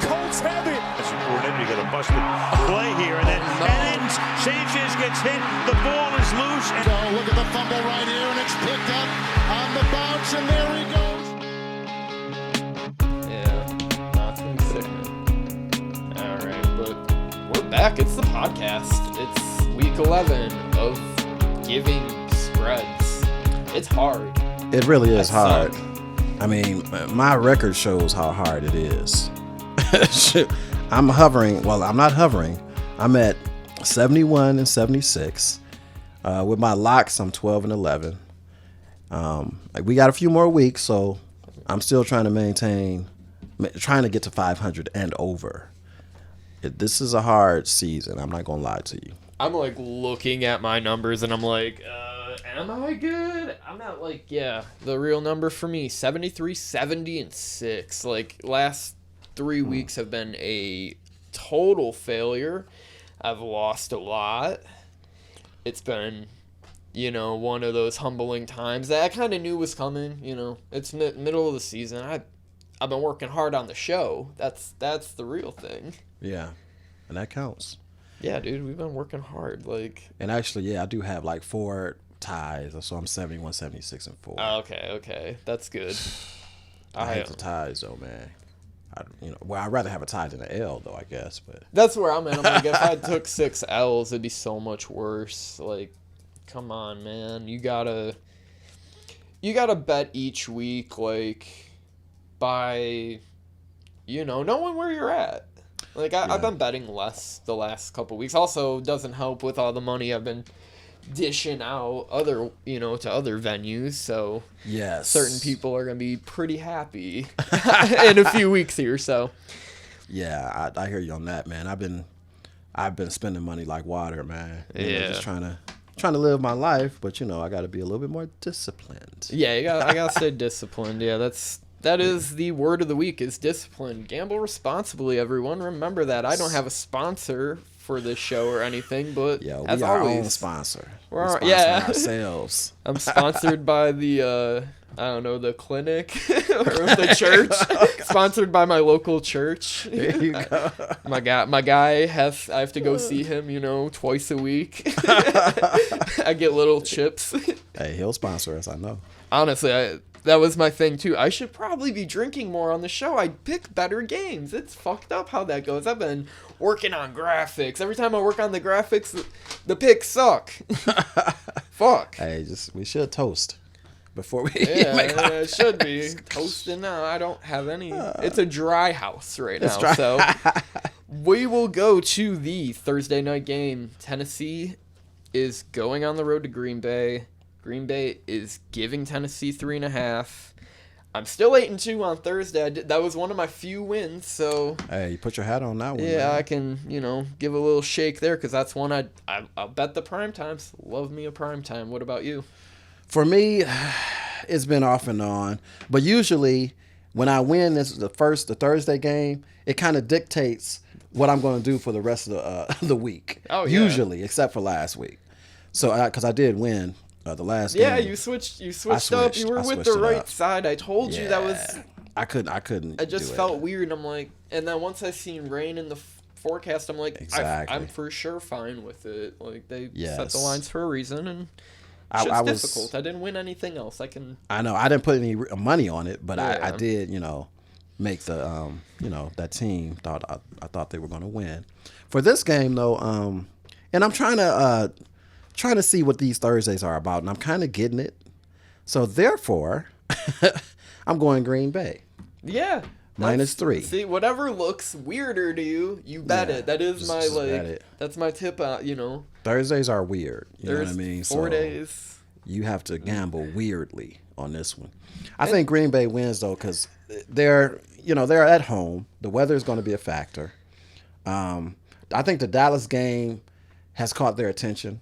Colts have it. That's a coordinator. You got a busted play here, and then Sanchez gets hit. The ball is loose. And look at the fumble right here, and it's picked up on the bounce, and there he goes. Yeah, not too sick. All right, but we're back. It's the podcast. It's week 11 of giving spreads. It's hard. It really is I hard. suck. I mean, my record shows how hard it is. I'm hovering. Well, I'm not hovering. I'm at 71 and 76. With my locks, I'm 12 and 11. We got a few more weeks, so I'm still trying to get to 500 and over. This is a hard season. I'm not gonna lie to you. I'm like looking at my numbers and I'm like, am I good? I'm not like, yeah, the real number for me, 73, 70, and 6. Like, last 3 weeks have been a total failure. I've lost a lot. It's been, one of those humbling times that I kind of knew was coming. It's middle of the season. I've been working hard on the show. That's the real thing. Yeah, and that counts. Yeah, dude, we've been working hard. And actually, I do have like 4 ties, so I'm 71, 76, and 4. Okay, that's good. I hate the ties, though, man. I'd rather have a tie than an L, though, I guess. But that's where I'm at. I'm like, if I took 6 L's, it'd be so much worse. Like, come on, man. You gotta bet each week, like, by, knowing where you're at. Like, I've been betting less the last couple weeks. Also, doesn't help with all the money I've been dishing out to other venues. So, yes, certain people are going to be pretty happy in a few weeks here. So, yeah, I hear you on that, man. I've been spending money like water, man. Just trying to live my life, but I got to be a little bit more disciplined. Yeah, I got to stay disciplined. Yeah, that is the word of the week, is discipline. Gamble responsibly, everyone. Remember that. I don't have a sponsor for this show or anything, but we as are always, our own sponsor. We're ourselves. I'm sponsored by the the clinic or the church. Sponsored by my local church. There you go. My guy I have to go see him, twice a week. I get little chips. Hey, he'll sponsor us, I know. Honestly, that was my thing, too. I should probably be drinking more on the show. I pick better games. It's fucked up how that goes. I've been working on graphics. Every time I work on the graphics, the picks suck. Fuck. Hey, we should toast before we make it should be. Toasting now. I don't have any. It's a dry house right now. So we will go to the Thursday night game. Tennessee is going on the road to Green Bay. Green Bay is giving Tennessee 3.5. I'm still 8-2 on Thursday. That was one of my few wins, so... Hey, you put your hat on that one. Yeah, man. I can, give a little shake there, because that's one I'll bet the prime times. Love me a prime time. What about you? For me, it's been off and on. But usually, when I win the Thursday game, it kind of dictates what I'm going to do for the rest of the week. Oh, yeah. Usually, except for last week. So, because I did win the last game. Yeah, you switched up. You were with the right side. I told you that was... I couldn't. It just felt weird. I'm like... And then once I seen rain in the forecast, I'm like... Exactly. I'm for sure fine with it. Like, they Yes. set the lines for a reson, and... I was difficult. I didn't win anything else. I know. I didn't put any money on it, but Yeah. I did, make the, that team. I thought they were going to win. For this game, though, and I'm trying to see what these Thursdays are about, and I'm kind of getting it. So, therefore, I'm going Green Bay. Yeah. -3. See, whatever looks weirder to you, you bet it. That is my, bet it. That's my tip, Thursdays are weird. You know what I mean? 4 days. You have to gamble weirdly on this one. I think Green Bay wins, though, because they're at home. The weather is going to be a factor. I think the Dallas game has caught their attention.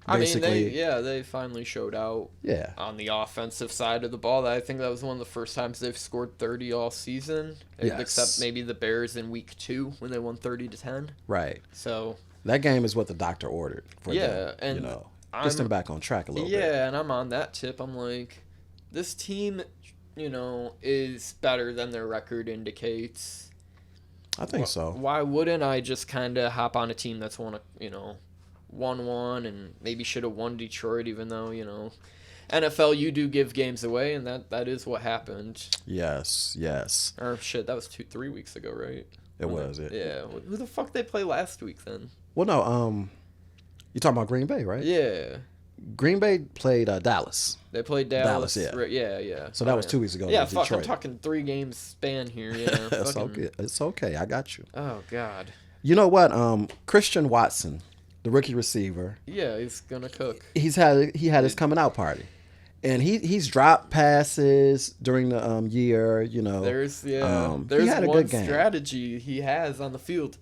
Basically. They finally showed out Yeah. on the offensive side of the ball. I think that was one of the first times they've scored 30 all season, Yes. except maybe the Bears in week 2 when they won 30-10. Right. So That game is what the doctor ordered for them. and Get them back on track a little bit. Yeah, and I'm on that tip. I'm like, this team, is better than their record indicates. I think so. Why wouldn't I just kind of hop on a team that's won 1-1 and maybe should have won Detroit, even though, NFL, you do give games away, and that is what happened. Yes. Or shit, that was 3 weeks ago, right? It was it. Yeah. Who the fuck they play last week then? Well, no. You talking about Green Bay, right? Yeah. Green Bay played Dallas. They played Dallas. Yeah. Right, yeah. So that was 2 weeks ago. Yeah, against fuck, Detroit. I'm talking 3 games span here. Yeah. It's fucking... okay. It's okay. I got you. Oh, God. You know what? Christian Watson, the rookie receiver. Yeah, he's gonna cook. He had his coming out party, and he's dropped passes during the year. There's he one had a good game. strategy he has on the field.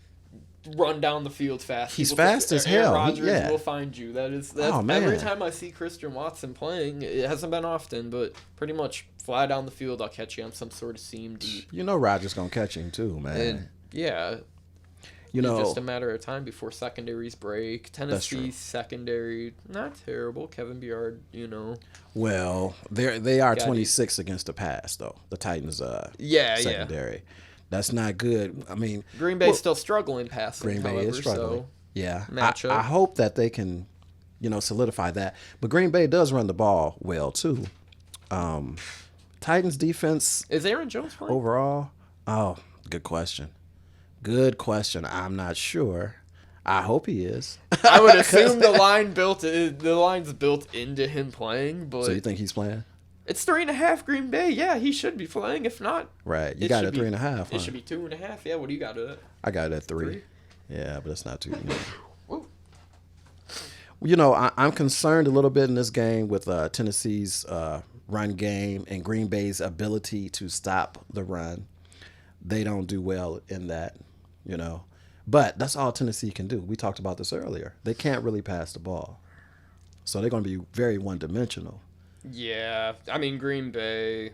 Run down the field fast. He's fast as hell. Rodgers will find you. That's Oh, man. Every time I see Christian Watson playing, it hasn't been often, but pretty much fly down the field, I'll catch you on some sort of seam deep. Rodgers gonna catch him too, man. And yeah, it's just a matter of time before secondaries break. Tennessee's secondary, not terrible. Kevin Byard, Well, they are Got 26 against the pass though. The Titans Yeah. secondary. That's not good. I mean, Green Bay's still struggling passing. Green Bay however, is struggling. So Yeah, matchup. I hope that they can, solidify that. But Green Bay does run the ball well too. Titans defense Is Aaron Jones playing? overall. Oh, good question. Good question. I'm not sure. I hope he is. I would assume the line's built into him playing, but So you think he's playing? it's 3.5 Green Bay. Yeah, he should be playing. If not, Right. You it got it should at be- 3.5. It should be 2.5. Yeah, what do you got it? I got it at 3. 3? Yeah, but it's not too. Woo. I'm concerned a little bit in this game with Tennessee's run game and Green Bay's ability to stop the run. They don't do well in that, But that's all Tennessee can do. We talked about this earlier. They can't really pass the ball. So they're going to be very one-dimensional. Yeah, I mean Green Bay.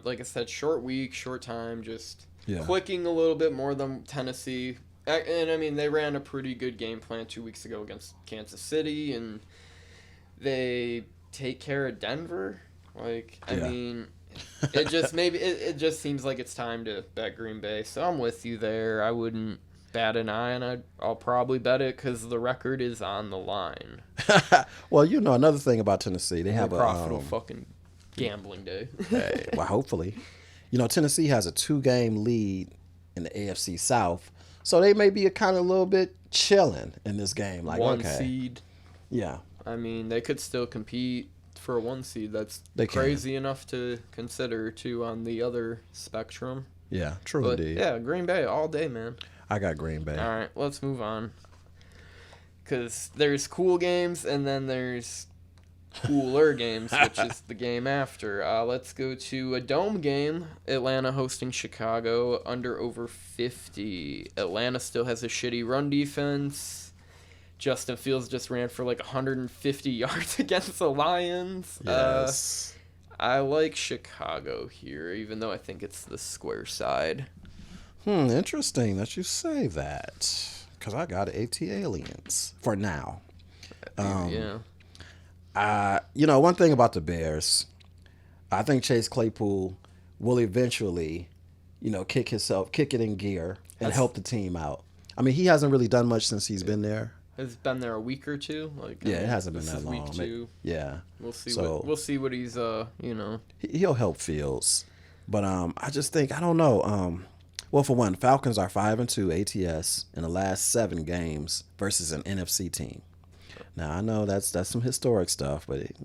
Like I said, short week, short time, just clicking a little bit more than Tennessee. And I mean, they ran a pretty good game plan 2 weeks ago against Kansas City, and they take care of Denver. I mean, it just it just seems like it's time to bet Green Bay. So I'm with you there. I wouldn't bat an eye, and I'll probably bet it because the record is on the line. Well, another thing about Tennessee, they have a profitable fucking gambling day. Hey, well, hopefully. Tennessee has a 2-game lead in the AFC South, so they may be a kind of little bit chilling in this game. Like, one okay. seed. Yeah. I mean, they could still compete for a 1 seed. That's They can. crazy enough to consider, too, on the other spectrum. Yeah, true But, indeed. yeah, Green Bay all day, man. I got Green Bay. All right, let's move on. Because there's cool games, and then there's cooler games, which is the game after. Let's go to a dome game. Atlanta hosting Chicago, over 50. Atlanta still has a shitty run defense. Justin Fields just ran for 150 yards against the Lions. Yes. I like Chicago here, even though I think it's the square side. Interesting that you say that. Because I got AT Aliens for now. Yeah. One thing about the Bears, I think Chase Claypool will eventually, kick it in gear and help the team out. I mean, he hasn't really done much since he's been there. Has been there a week or two? It hasn't been this that is long. Week 2. Yeah. We'll see. So- We'll see what he's. He'll help Fields, but I just think I don't know. Well, for one, Falcons are 5-2 ATS in the last 7 games versus an NFC team. Now I know that's some historic stuff, but it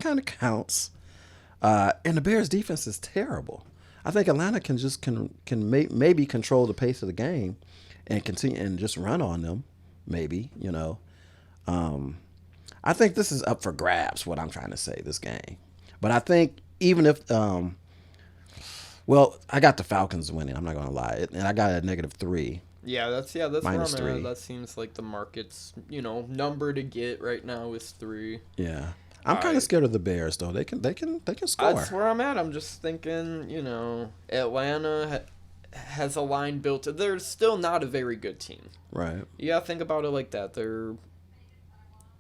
kind of counts. And the Bears' defense is terrible. I think Atlanta can maybe control the pace of the game and continue and just run on them. Maybe I think this is up for grabs. What I'm trying to say, this game, but I think even if well, I got the Falcons winning. I'm not gonna lie, and I got a -3. Yeah, that's where I'm -3. at. That seems like the market's number to get right now is 3. Yeah, I'm kind of scared of the Bears though. They can score. That's where I'm at. I'm just thinking, Atlanta has a line built. They're still not a very good team. Right. You gotta think about it like that. They're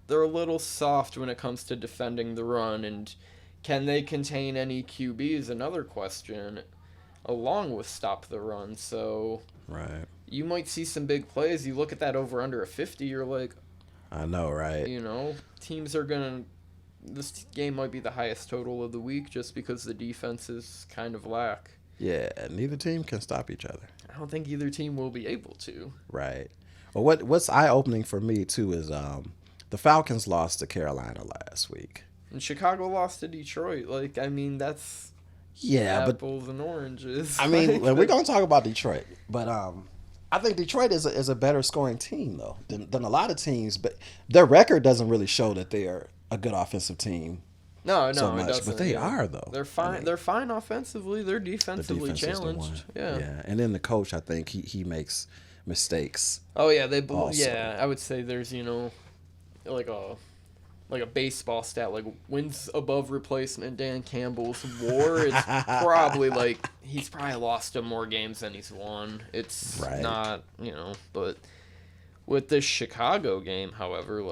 a little soft when it comes to defending the run, and can they contain any QB is another question. along with stop the run. So Right. you might see some big plays. You look at that over under a 50, you're like, I know, right? teams are going to. This game might be the highest total of the week just because the defenses kind of lack. Yeah, neither team can stop each other. I don't think either team will be able to. Right. Well, what's eye-opening for me, too, is the Falcons lost to Carolina last week. And Chicago lost to Detroit. Like, I mean, that's apples and oranges. I mean, we're going to talk about Detroit. But I think Detroit is a better scoring team, though, than a lot of teams. But their record doesn't really show that they are a good offensive team. No, so it much, doesn't. but they are though. They're fine. I mean, they're fine offensively. They're defensively challenged. Yeah, and then the coach, I think he makes mistakes. Oh yeah, I would say there's like a baseball stat, like wins above replacement. Dan Campbell's WAR is probably he's probably lost to more games than he's won. It's not but with this Chicago game, however,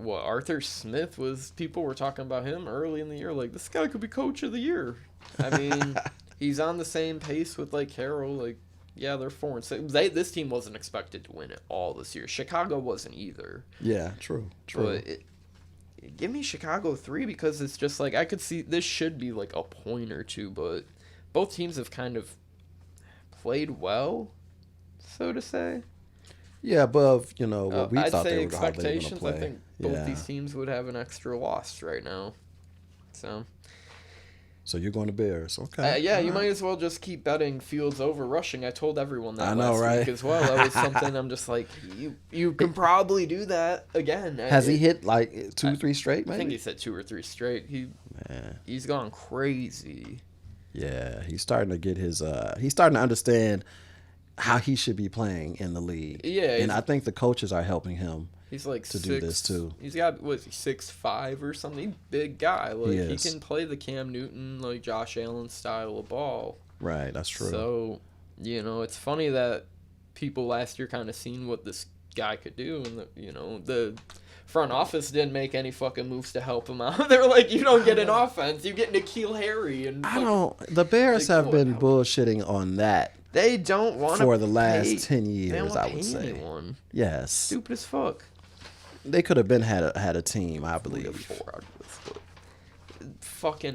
Arthur Smith people were talking about him early in the year, like this guy could be coach of the year. I mean, he's on the same pace with Carroll. Yeah, they're 4-6. This team wasn't expected to win it all this year. Chicago wasn't either. Yeah, true. But give me Chicago 3 because it's just I could see this should be a point or two, but both teams have kind of played well, so to say. Yeah, above what we I'd thought say they were going to expectations. play. I think both these teams would have an extra loss right now. So you're going to Bears, okay? Yeah, you might as well just keep betting Fields over rushing. I told everyone that last week as well. That was something I'm just you can probably do that again. Has he hit 2, 3 straight? Maybe? I think he said 2 or 3 straight. He's gone crazy. Yeah, he's starting to get his. He's starting to understand how he should be playing in the league. Yeah, and I think the coaches are helping him. He's do this too. He's got 6'5" or something. Big guy. He can play the Cam Newton, Josh Allen style of ball. Right, that's true. So, it's funny that people last year kind of seen what this guy could do, and the front office didn't make any fucking moves to help him out. They're like, you don't get an offense, you get N'Keal Harry, and The Bears have been bullshitting on that. They don't want to for the last 10 years, I would say. Anyone. Yes. Stupid as fuck. They could have been had a team, I believe. 4 out of this, but fucking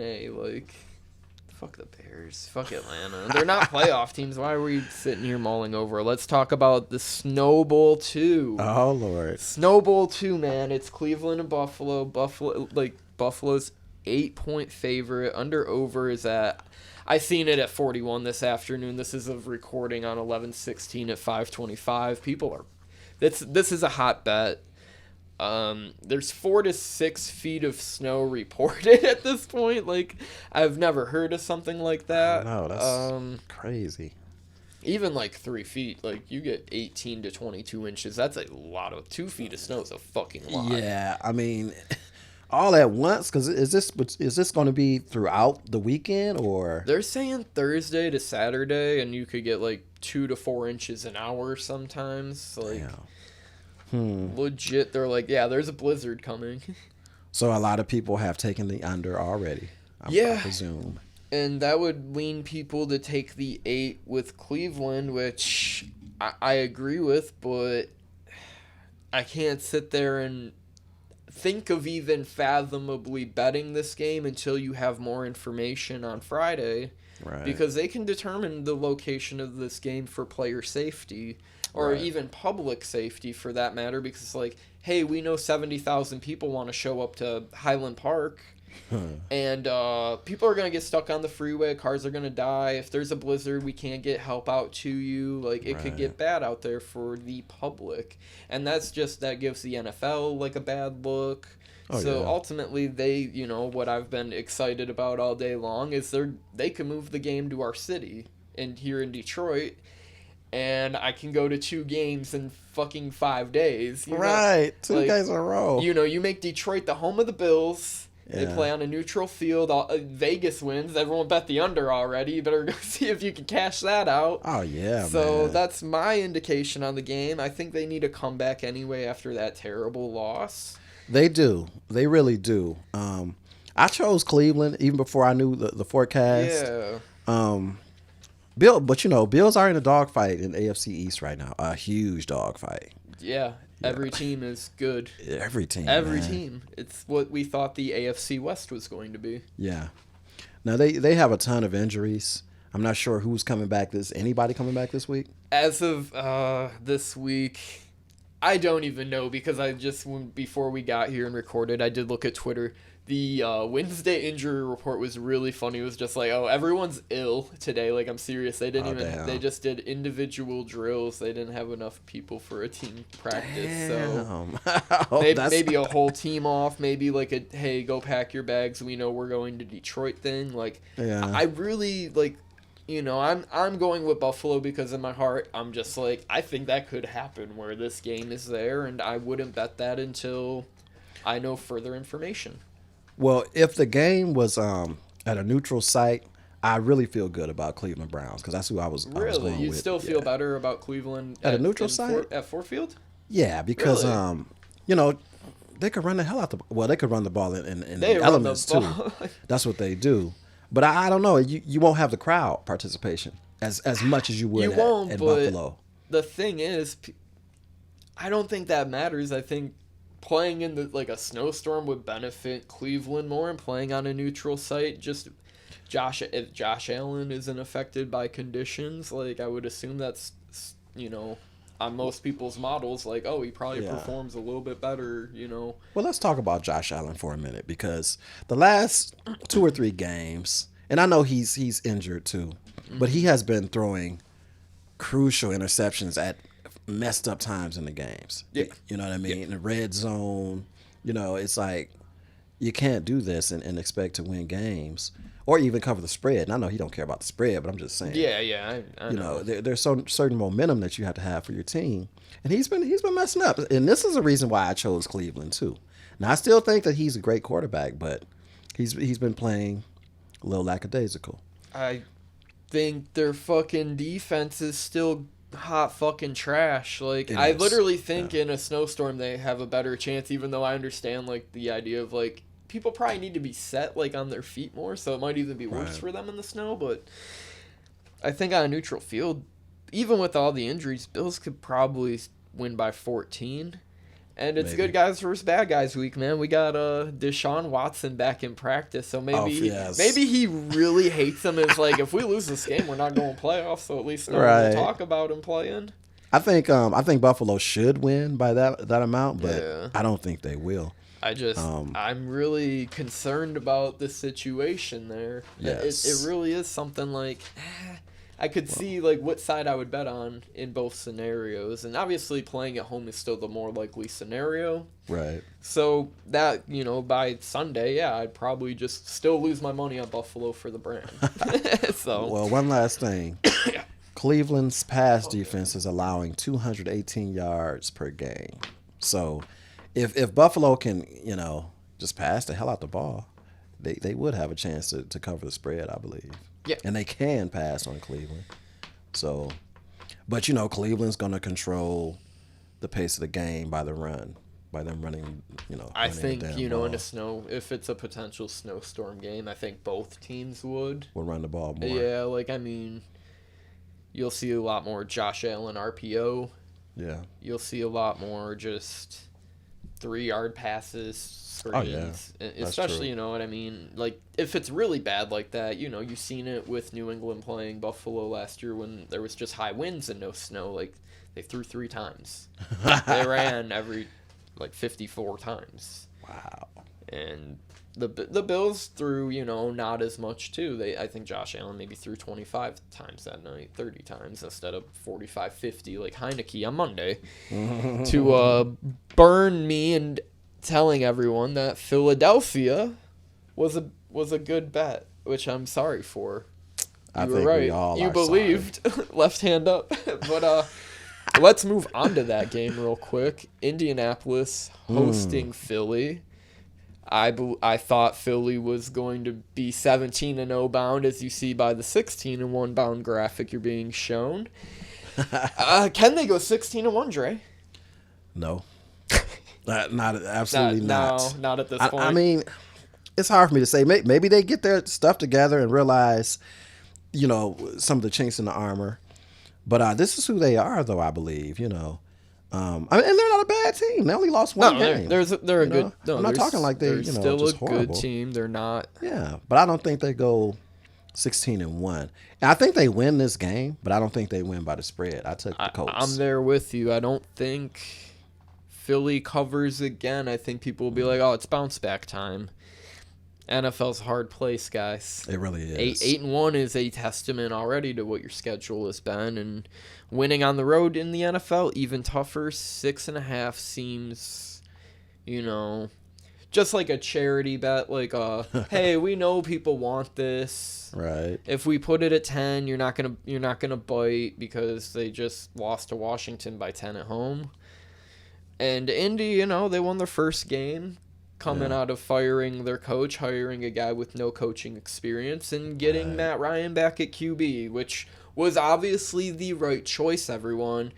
fuck the Bears, fuck Atlanta. They're not playoff teams. Why are we sitting here mulling over? Let's talk about the Snow Bowl 2. Oh Lord. Snow Bowl 2, man. It's Cleveland and Buffalo. Buffalo's 8-point favorite. Over is at. I seen it at 41 this afternoon. This is a recording on 11/16 at 5:25. This is a hot bet. There's 4 to 6 feet of snow reported at this point. I've never heard of something like that. No, that's crazy. Even 3 feet, you get 18 to 22 inches. That's a lot. 2 feet of snow is a fucking lot. Yeah, I mean, all at once. Because is this going to be throughout the weekend or? They're saying Thursday to Saturday, and you could get 2 to 4 inches an hour sometimes. Legit, they're there's a blizzard coming. So a lot of people have taken the under already. I presume. And that would lean people to take the 8 with Cleveland, which I agree with, but I can't sit there and think of even fathomably betting this game until you have more information on Friday. Right. Because they can determine the location of this game for player safety. Or even public safety, for that matter, because hey, we know 70,000 people want to show up to Highland Park, and people are going to get stuck on the freeway, cars are going to die. If there's a blizzard, we can't get help out to you. It could get bad out there for the public, and that gives the NFL a bad look. Ultimately, they, what I've been excited about all day long is they can move the game to our city, and here in Detroit. And I can go to 2 games in fucking 5 days. 2 days in a row. You make Detroit the home of the Bills. Yeah. They play on a neutral field. Vegas wins. Everyone bet the under already. You better go see if you can cash that out. Oh, yeah, So that's my indication on the game. I think they need a comeback anyway after that terrible loss. They do. They really do. I chose Cleveland even before I knew the forecast. Yeah. Bills are in a dogfight in AFC East right now. A huge dogfight. Yeah, every team is good. Every team. Every man. team. It's what we thought the AFC West was going to be. Yeah. Now they have a ton of injuries. I'm not sure who's coming back. Anybody coming back this week? As of this week, I don't even know because before we got here and recorded, I did look at Twitter. The Wednesday injury report was really funny. It was just like, oh, everyone's ill today. Like, I'm serious. They didn't they just did individual drills. They didn't have enough people for a team practice. Damn. So maybe a whole team off. Maybe like hey, go pack your bags. We know we're going to Detroit thing. Like, yeah. I really like, I'm going with Buffalo because in my heart, I'm just like, I think that could happen where this game is there. And I wouldn't bet that until I know further information. Well, if the game was at a neutral site, I really feel good about Cleveland Browns because that's who I was going with. You still feel better about Cleveland at a neutral site at Ford Field? Yeah, because Really? they could run the hell out they could run the ball in They the run the elements too. That's what they do. But I don't know. You won't have the crowd participation as much as you would at Buffalo. The thing is, I don't think that matters. I think playing in a snowstorm would benefit Cleveland more, and playing on a neutral site, just if Josh Allen isn't affected by conditions, like I would assume that's on most people's models, like, oh, he probably performs a little bit better, Well, let's talk about Josh Allen for a minute because the last 2 or 3 games, and I know he's injured too, but he has been throwing crucial interceptions at messed up times in the games. Yeah. You know what I mean? In the red zone, it's like you can't do this and expect to win games or even cover the spread. And I know he don't care about the spread, but I'm just saying. Yeah, I know. There's certain momentum that you have to have for your team, and he's been messing up. And this is a reason why I chose Cleveland too. Now I still think that he's a great quarterback, but he's been playing a little lackadaisical. I think their fucking defense is still hot fucking trash. Like, I literally think in a snowstorm they have a better chance, even though I understand like the idea of like people probably need to be set like on their feet more, so it might even be worse for them in the snow. But I think on a neutral field, even with all the injuries, Bills could probably win by 14. And it's good guys versus bad guys week, man. We got Deshaun Watson back in practice, so maybe he really hates him. It's like, if we lose this game, we're not going playoffs. So at least we'll talk about him playing. I think Buffalo should win by that amount, but I don't think they will. I'm really concerned about the situation there. Yes. It really is something like. I could see like what side I would bet on in both scenarios, and obviously playing at home is still the more likely scenario. Right. So that, by Sunday, I'd probably just still lose my money on Buffalo for the brand. Well, one last thing. Cleveland's pass defense is allowing 218 yards per game. So if Buffalo can, just pass the hell out the ball, they would have a chance to cover the spread, I believe. Yeah. And they can pass on Cleveland. So, but Cleveland's going to control the pace of the game by the run, by them running, I think, in ball. a snow, if it's a potential snowstorm game, I think both teams would run the ball more. Yeah, you'll see a lot more Josh Allen RPO. Yeah. You'll see a lot more just 3-yard passes, screens. Oh, yeah. Especially, what I mean? Like, if it's really bad like that, you've seen it with New England playing Buffalo last year when there was just high winds and no snow. Like, they threw 3 times. They ran every, 54 times. Wow. And the Bills threw, not as much, too. I think Josh Allen maybe threw 25 times that night, 30 times instead of 45, 50 like Heineke on Monday to burn me and telling everyone that Philadelphia was a good bet, which I'm sorry for. I think right. We all you are believed. Sorry. Left hand up. But let's move on to that game real quick. Indianapolis hosting Philly. I thought Philly was going to be 17-0 bound, as you see by the 16-1 bound graphic you're being shown. Can they go 16-1, Dre? No. Absolutely not. No, not at this point. I mean, it's hard for me to say. Maybe they get their stuff together and realize some of the chinks in the armor. But this is who they are, though, I believe, and they're not a bad team. They only lost one game. They're a good. No, I'm not talking like they're still just a horrible. good team. They're not. Yeah, but I don't think they go 16-1. And I think they win this game, but I don't think they win by the spread. I took the Colts. I'm there with you. I don't think Philly covers again. I think people will be like, "Oh, it's bounce back time." NFL's a hard place, guys. It really is. 8-1 is a testament already to what your schedule has been, and winning on the road in the NFL even tougher. 6.5 seems, just like a charity bet. Like, hey, we know people want this. Right. If we put it at 10, you're not gonna bite because they just lost to Washington by 10 at home. And Indy, they won their first game. Coming out of firing their coach, hiring a guy with no coaching experience, and getting Matt Ryan back at QB, which was obviously the right choice, everyone.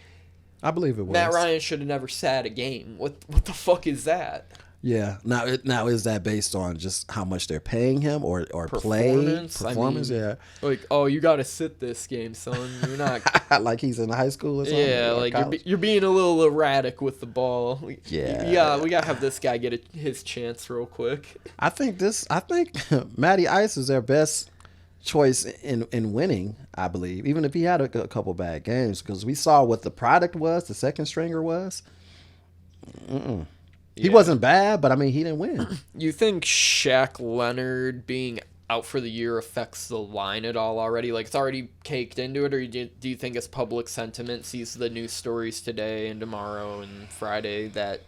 I believe it was. Matt Ryan should have never sat a game. What the fuck is that? Yeah. Now is that based on just how much they're paying him or performance? Yeah. Like, oh, you got to sit this game, son. You're not like he's in high school or something. Yeah, like you're being a little erratic with the ball. Yeah, we got to have this guy get his chance real quick. I think Matty Ice is their best choice in winning, I believe, even if he had a couple bad games, because we saw what the product was, the second stringer was. He wasn't bad, but he didn't win. You think Shaq Leonard being out for the year affects the line at all already? Like, it's already caked into it, or do you think as public sentiment sees the news stories today and tomorrow and Friday that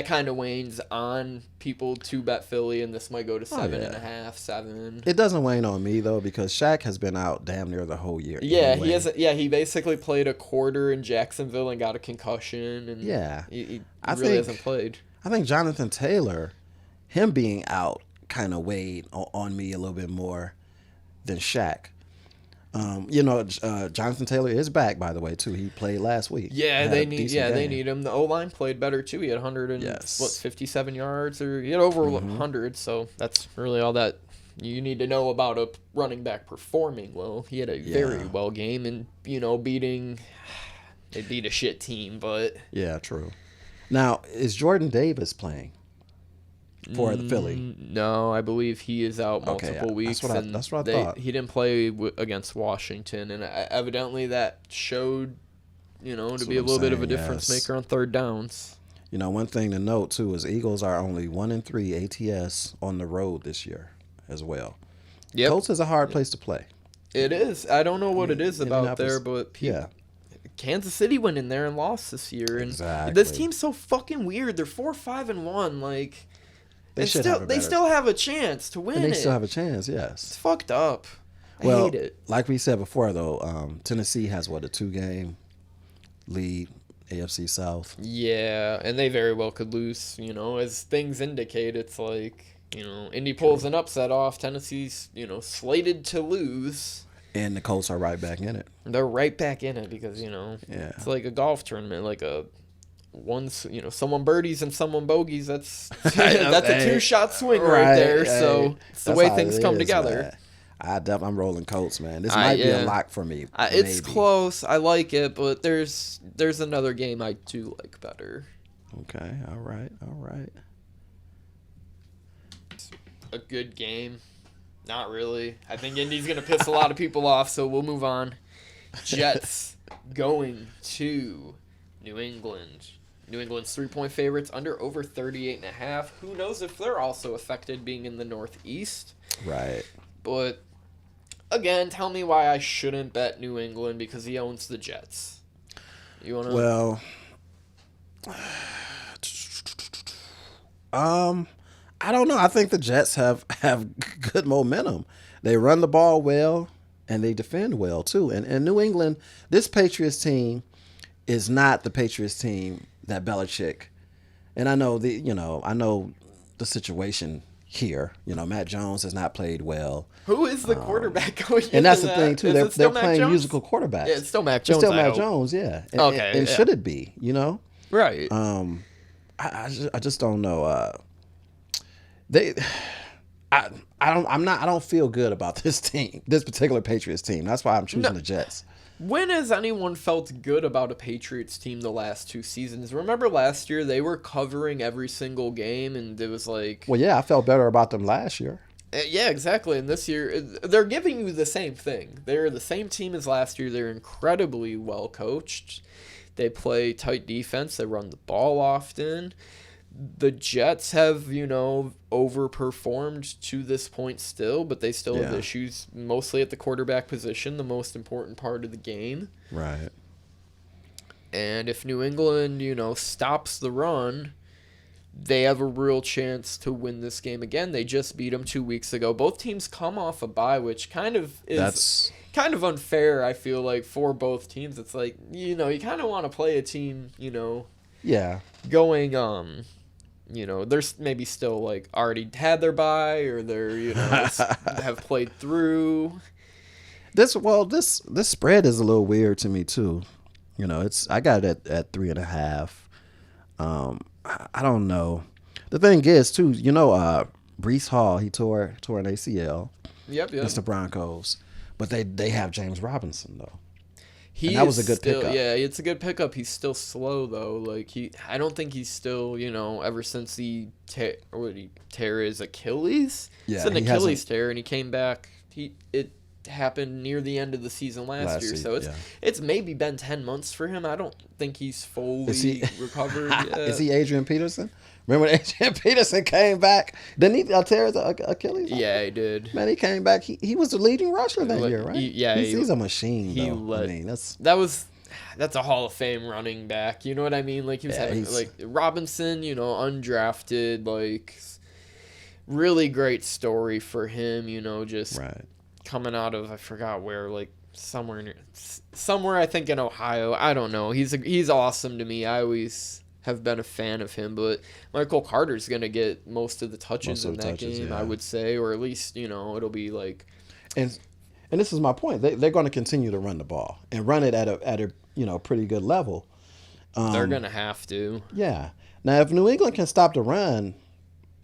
kind of wanes on people to bet Philly, and this might go to 7.5, 7? It doesn't wane on me, though, because Shaq has been out damn near the whole year. Yeah, anyway. he hasn't. Yeah, he basically played a quarter in Jacksonville and got a concussion, and he really hasn't played. I think Jonathan Taylor, him being out, kind of weighed on me a little bit more than Shaq. Jonathan Taylor is back, by the way, too. He played last week. Yeah, they need him. The O-line played better too. He had 57 yards, or he had over 100. So that's really all that you need to know about a running back performing well. He had a very well game, and they beat a shit team, but yeah, true. Now, is Jordan Davis playing for the Philly? No, I believe he is out multiple weeks. That's what I thought. He didn't play against Washington, and evidently that showed, to be a little bit of a difference maker on third downs. One thing to note, too, is Eagles are only 1-3 ATS on the road this year as well. Yep. Colts is a hard place to play. It is. I don't know what it is about there, but Kansas City went in there and lost this year, and this team's so fucking weird. They're 4-5-1, like they still have a chance to win. And they still have a chance, yes. It's fucked up. I hate it. Like we said before, though, Tennessee has a 2-game lead, AFC South. Yeah, and they very well could lose. As things indicate, it's like Indy pulls an upset off. Tennessee's slated to lose. And the Colts are right back in it. They're right back in it because, it's like a golf tournament, like someone birdies and someone bogeys. That's a 2-shot swing right there. So it's the way things come together. Man. I'm rolling Colts, man. This might be a lock for me. It's close. I like it, but there's another game I do like better. Okay. All right. A good game. Not really. I think Indy's going to piss a lot of people off, so we'll move on. Jets going to New England. New England's 3-point favorites, over 38.5. Who knows if they're also affected being in the Northeast. Right. But, again, tell me why I shouldn't bet New England because he owns the Jets. You want to? Well, I don't know. I think the Jets have good momentum. They run the ball well, and they defend well, too. And New England, this Patriots team is not the Patriots team that Belichick. And I know the situation here. Matt Jones has not played well. Who is the quarterback going And that's the thing, too. They're playing Jones? musical quarterbacks. Yeah, it's still Mac Jones. It's still Mac Jones, yeah. And should it be, Right. I just don't know. I I don't feel good about this team, this particular Patriots team. That's why I'm choosing the Jets. When has anyone felt good about a Patriots team the last 2 seasons? Remember last year they were covering every single game, and it was like, Well, yeah, I felt better about them last year. yeah, exactly. And this year they're giving you the same thing. They're the same team as last year. They're incredibly well coached. They play tight defense. They run the ball often. The Jets have, overperformed to this point still, but they still have issues mostly at the quarterback position, the most important part of the game. Right. And if New England, stops the run, they have a real chance to win this game again. They just beat them 2 weeks ago. Both teams come off a bye, which kind of is kind of unfair, I feel like, for both teams. It's like, you kind of want to play a team, Yeah. going, there's maybe still, like, already had their bye, or they're, have played through. This spread is a little weird to me too. I got it at 3.5. I don't know. The thing is too, Breece Hall, he tore an ACL. Yep. Against the Broncos, but they have James Robinson though. And that was a good pickup. Yeah, it's a good pickup. He's still slow though. Like I don't think he's still, ever since he tear his Achilles. Yeah, it's an Achilles tear, and he came back. It happened near the end of the season last year, so it's maybe been 10 months for him. I don't think he's fully recovered yet. Is he Adrian Peterson? Remember when Adrian Peterson came back? Didn't he tear his Achilles? Yeah, he did. Man, he came back. He was the leading rusher that year, right? He's a machine, though. That's a Hall of Fame running back. You know what I mean? Like, he was having, like, Robinson, undrafted, like, really great story for him, just coming out of, I forgot where, like, somewhere I think in Ohio. I don't know. He's awesome to me. I always have been a fan of him, but Michael Carter's going to get most of the touches in that game, I would say, or at least, it'll be like... And this is my point. They're going to continue to run the ball and run it at a pretty good level. They're going to have to. Yeah. Now, if New England can stop the run,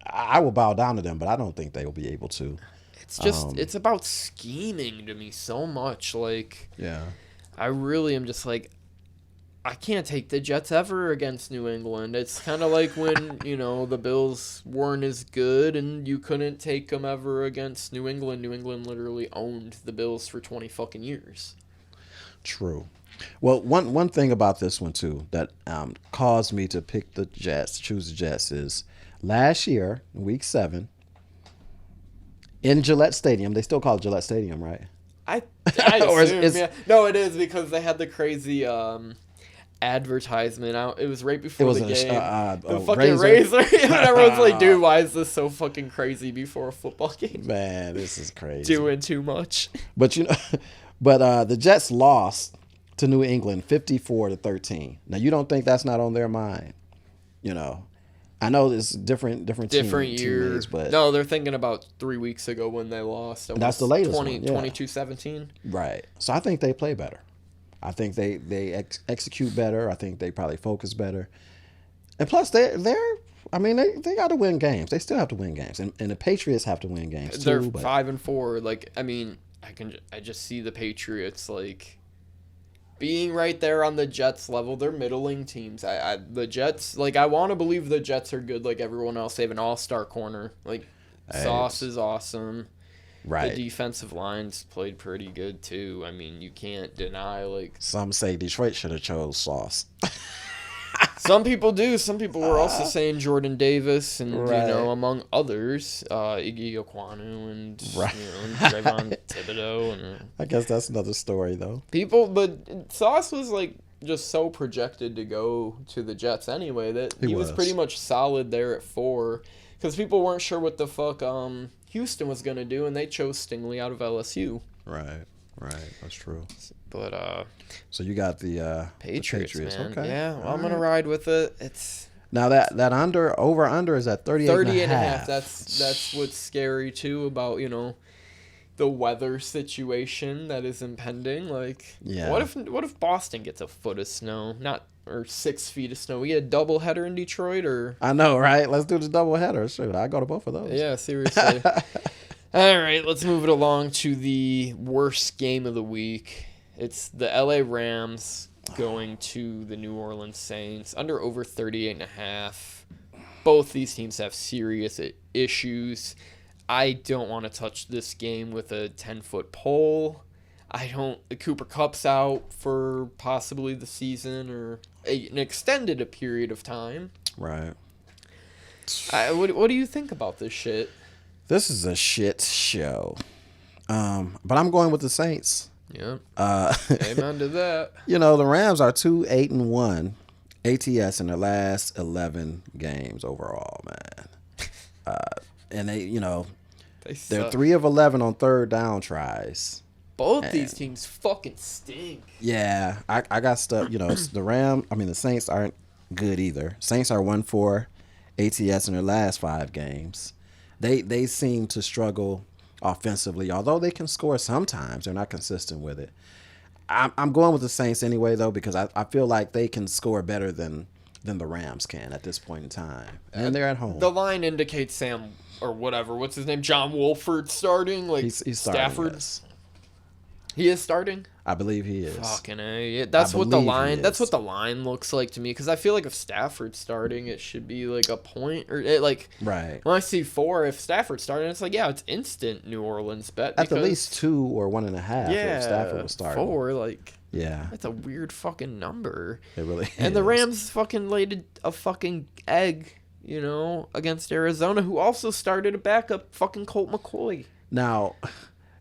I will bow down to them, but I don't think they will be able to. It's just, it's about scheming to me so much. Like, I really am just like, I can't take the Jets ever against New England. It's kind of like when, the Bills weren't as good and you couldn't take them ever against New England. New England literally owned the Bills for 20 fucking years. True. Well, one thing about this one, too, that caused me to pick the Jets, choose the Jets, is last year, week 7, in Gillette Stadium, they still call it Gillette Stadium, right? I assume, yeah. No, it is, because they had the crazy... advertisement out. It was right before the game. The fucking razor. And everyone's like, dude, why is this so fucking crazy before a football game? Man, this is crazy. Doing too much. But the Jets lost to New England 54-13. Now you don't think that's not on their mind? I know it's different years, but no, they're thinking about 3 weeks ago when they lost. That's the latest 22-17. Right. So I think they play better. I think they execute better. I think they probably focus better. And plus, they got to win games. They still have to win games. And the Patriots have to win games, too. They're 5-4. Like, I just see the Patriots, like, being right there on the Jets level. They're middling teams. The Jets, like, I want to believe the Jets are good like everyone else. They have an all-star corner. Like, Sauce is awesome. Right. The defensive lines played pretty good too. I mean, you can't deny, like, some say Detroit should have chose Sauce. Some people do. Some people were also saying Jordan Davis and among others, Iggy Okwanu and Trayvon Thibodeau, and I guess that's another story though. But Sauce was like just so projected to go to the Jets anyway that he was pretty much solid there at 4, because people weren't sure what the fuck Houston was going to do, and they chose Stingley out of LSU. Right. That's true. But so you got the Patriots, man. Okay. Yeah, well, I'm going to ride with it. It's now that over-under is at 38 and a half. That's what's scary, too, about, the weather situation that is impending. Like, what if Boston gets a foot of snow? Or 6 feet of snow. We get a doubleheader in Detroit, or... I know, right? Let's do the doubleheader. Shoot, I go to both of those. Yeah, seriously. All right, let's move it along to the worst game of the week. It's the LA Rams going to the New Orleans Saints under over 38.5. Both these teams have serious issues. I don't want to touch this game with a 10-foot pole. Cooper Kupp's out for possibly the season or an extended period of time. Right. What do you think about this shit? This is a shit show. But I'm going with the Saints. Yeah. Amen to that. The Rams are 2-8-1 ATS in their last 11 games overall, man. And they're 3 of 11 on third down tries. Both these teams fucking stink. Yeah, I got stuff. The Saints aren't good either. Saints are 1-4 ATS in their last 5 games. They seem to struggle offensively, although they can score sometimes. They're not consistent with it. I'm going with the Saints anyway, though, because I feel like they can score better than the Rams can at this point in time, and they're at home. The line indicates Sam or whatever. What's his name? John Wolford starting. He's starting, Stafford. yes. He is starting. I believe he is. Fucking A. That's what the line looks like to me. Because I feel like if Stafford's starting, it should be like a point right. When I see 4, if Stafford's starting, it's like it's instant New Orleans bet. At the least 2 or 1.5. Yeah, if Stafford was starting. 4 Yeah, that's a weird fucking number. it really is. And the Rams fucking laid a fucking egg, against Arizona, who also started a backup fucking Colt McCoy. Now,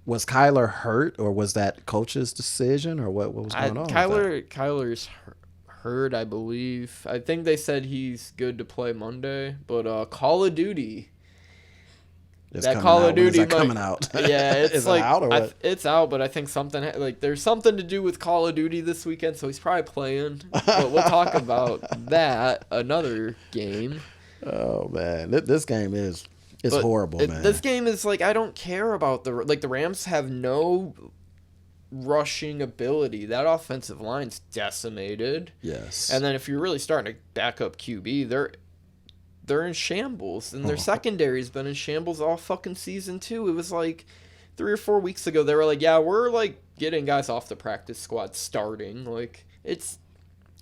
was Kyler hurt, or was that coach's decision, or what was going on? Kyler's hurt, I believe. I think they said he's good to play Monday, but Call of Duty. Call of Duty coming out. Yeah, it's is it out or what? It's out, but I think there's something to do with Call of Duty this weekend, so he's probably playing. But we'll talk about that another game. Oh man, this game is horrible, man. This game is I don't care about the Rams have no rushing ability. That offensive line's decimated. Yes. And then if you're really starting to back up QB, they're in shambles, and their secondary's been in shambles all fucking season too. It was 3 or 4 weeks ago they were we're getting guys off the practice squad starting.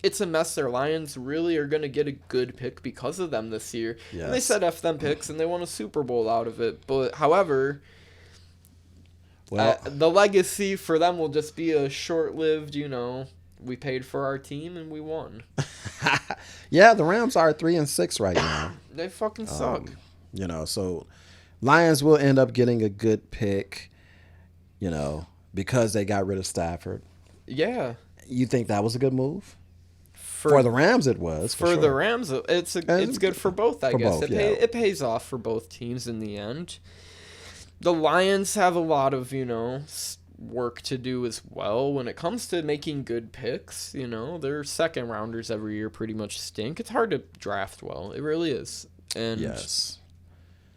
It's a mess. Their Lions really are going to get a good pick because of them this year. Yes. And they said F them picks, and they won a Super Bowl out of it. But, however, the legacy for them will just be a short-lived, we paid for our team and we won. Yeah, the Rams are 3-6 right now. They fucking suck. So Lions will end up getting a good pick, because they got rid of Stafford. Yeah. You think that was a good move? For the Rams, it was. For the Rams, it's good for both, I guess. It pays off for both teams in the end. The Lions have a lot of, work to do as well when it comes to making good picks. Their second rounders every year pretty much stink. It's hard to draft well. It really is. And yes.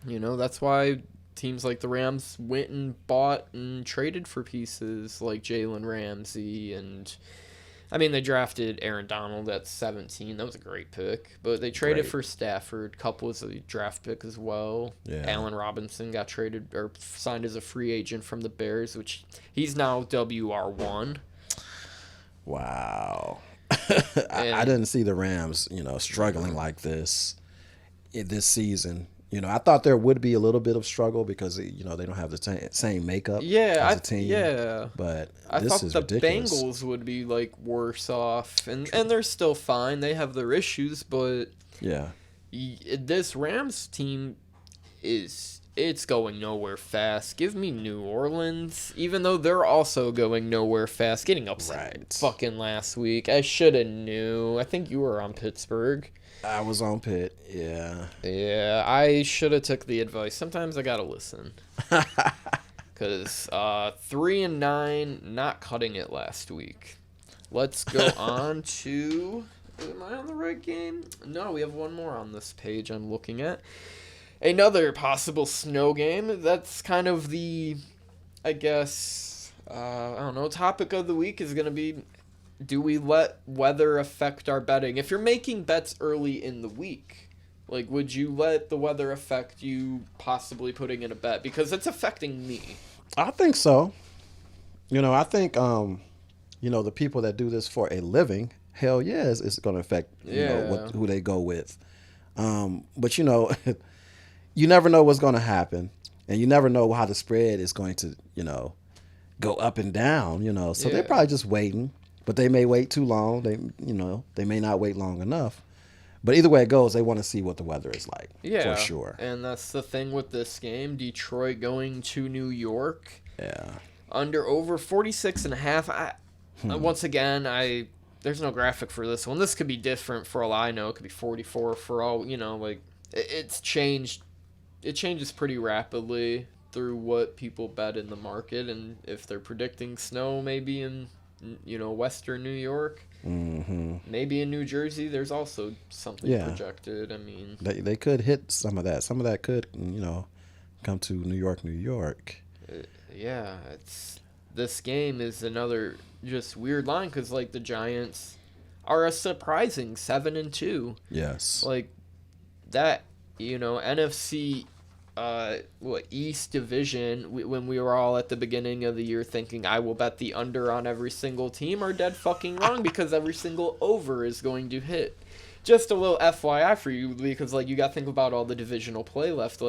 That's why teams like the Rams went and bought and traded for pieces like Jalen Ramsey and they drafted Aaron Donald at 17. That was a great pick. But they traded for Stafford. Kupp was a draft pick as well. Yeah. Allen Robinson got traded or signed as a free agent from the Bears, which he's now WR1. Wow. I didn't see the Rams, struggling like this season. I thought there would be a little bit of struggle because, they don't have the same makeup as a team. Yeah. But I this thought is the ridiculous. Bengals would be, worse off. And they're still fine. They have their issues, but yeah, this Rams team it's going nowhere fast. Give me New Orleans, even though they're also going nowhere fast. Getting upset fucking last week. I should have knew. I think you were on Pittsburgh. I was on Pitt, yeah. Yeah, I should have took the advice. Sometimes I gotta listen. Because 3-9, not cutting it last week. Let's go on to... Am I on the right game? No, we have one more on this page I'm looking at. Another possible snow game. That's kind of the, I guess, topic of the week is going to be... Do we let weather affect our betting? If you're making bets early in the week, Like, would you let the weather affect you possibly putting in a bet? Because it's affecting me. I think so. I think the people that do this for a living, hell yes, it's going to affect who they go with. But you never know what's going to happen, and you never know how the spread is going to go up and down. So they're probably just waiting, but they may wait too long. They may not wait long enough. But either way it goes, they want to see what the weather is like. Yeah, for sure. And that's the thing with this game. Detroit going to New York. Yeah. Over 46.5. Once again, there's no graphic for this one. This could be different for all I know. It could be 44 for all, it's changed. It changes pretty rapidly through what people bet in the market, and if they're predicting snow maybe in, western New York, maybe in New Jersey, there's also something projected. I mean, they could hit some of that. Some of that could, come to New York. This game is another just weird line because the Giants are a surprising 7-2. Yes. That NFC East division, when we were all at the beginning of the year thinking I will bet the under on every single team, are dead fucking wrong because every single over is going to hit. Just a little FYI for you, because you got to think about all the divisional play left.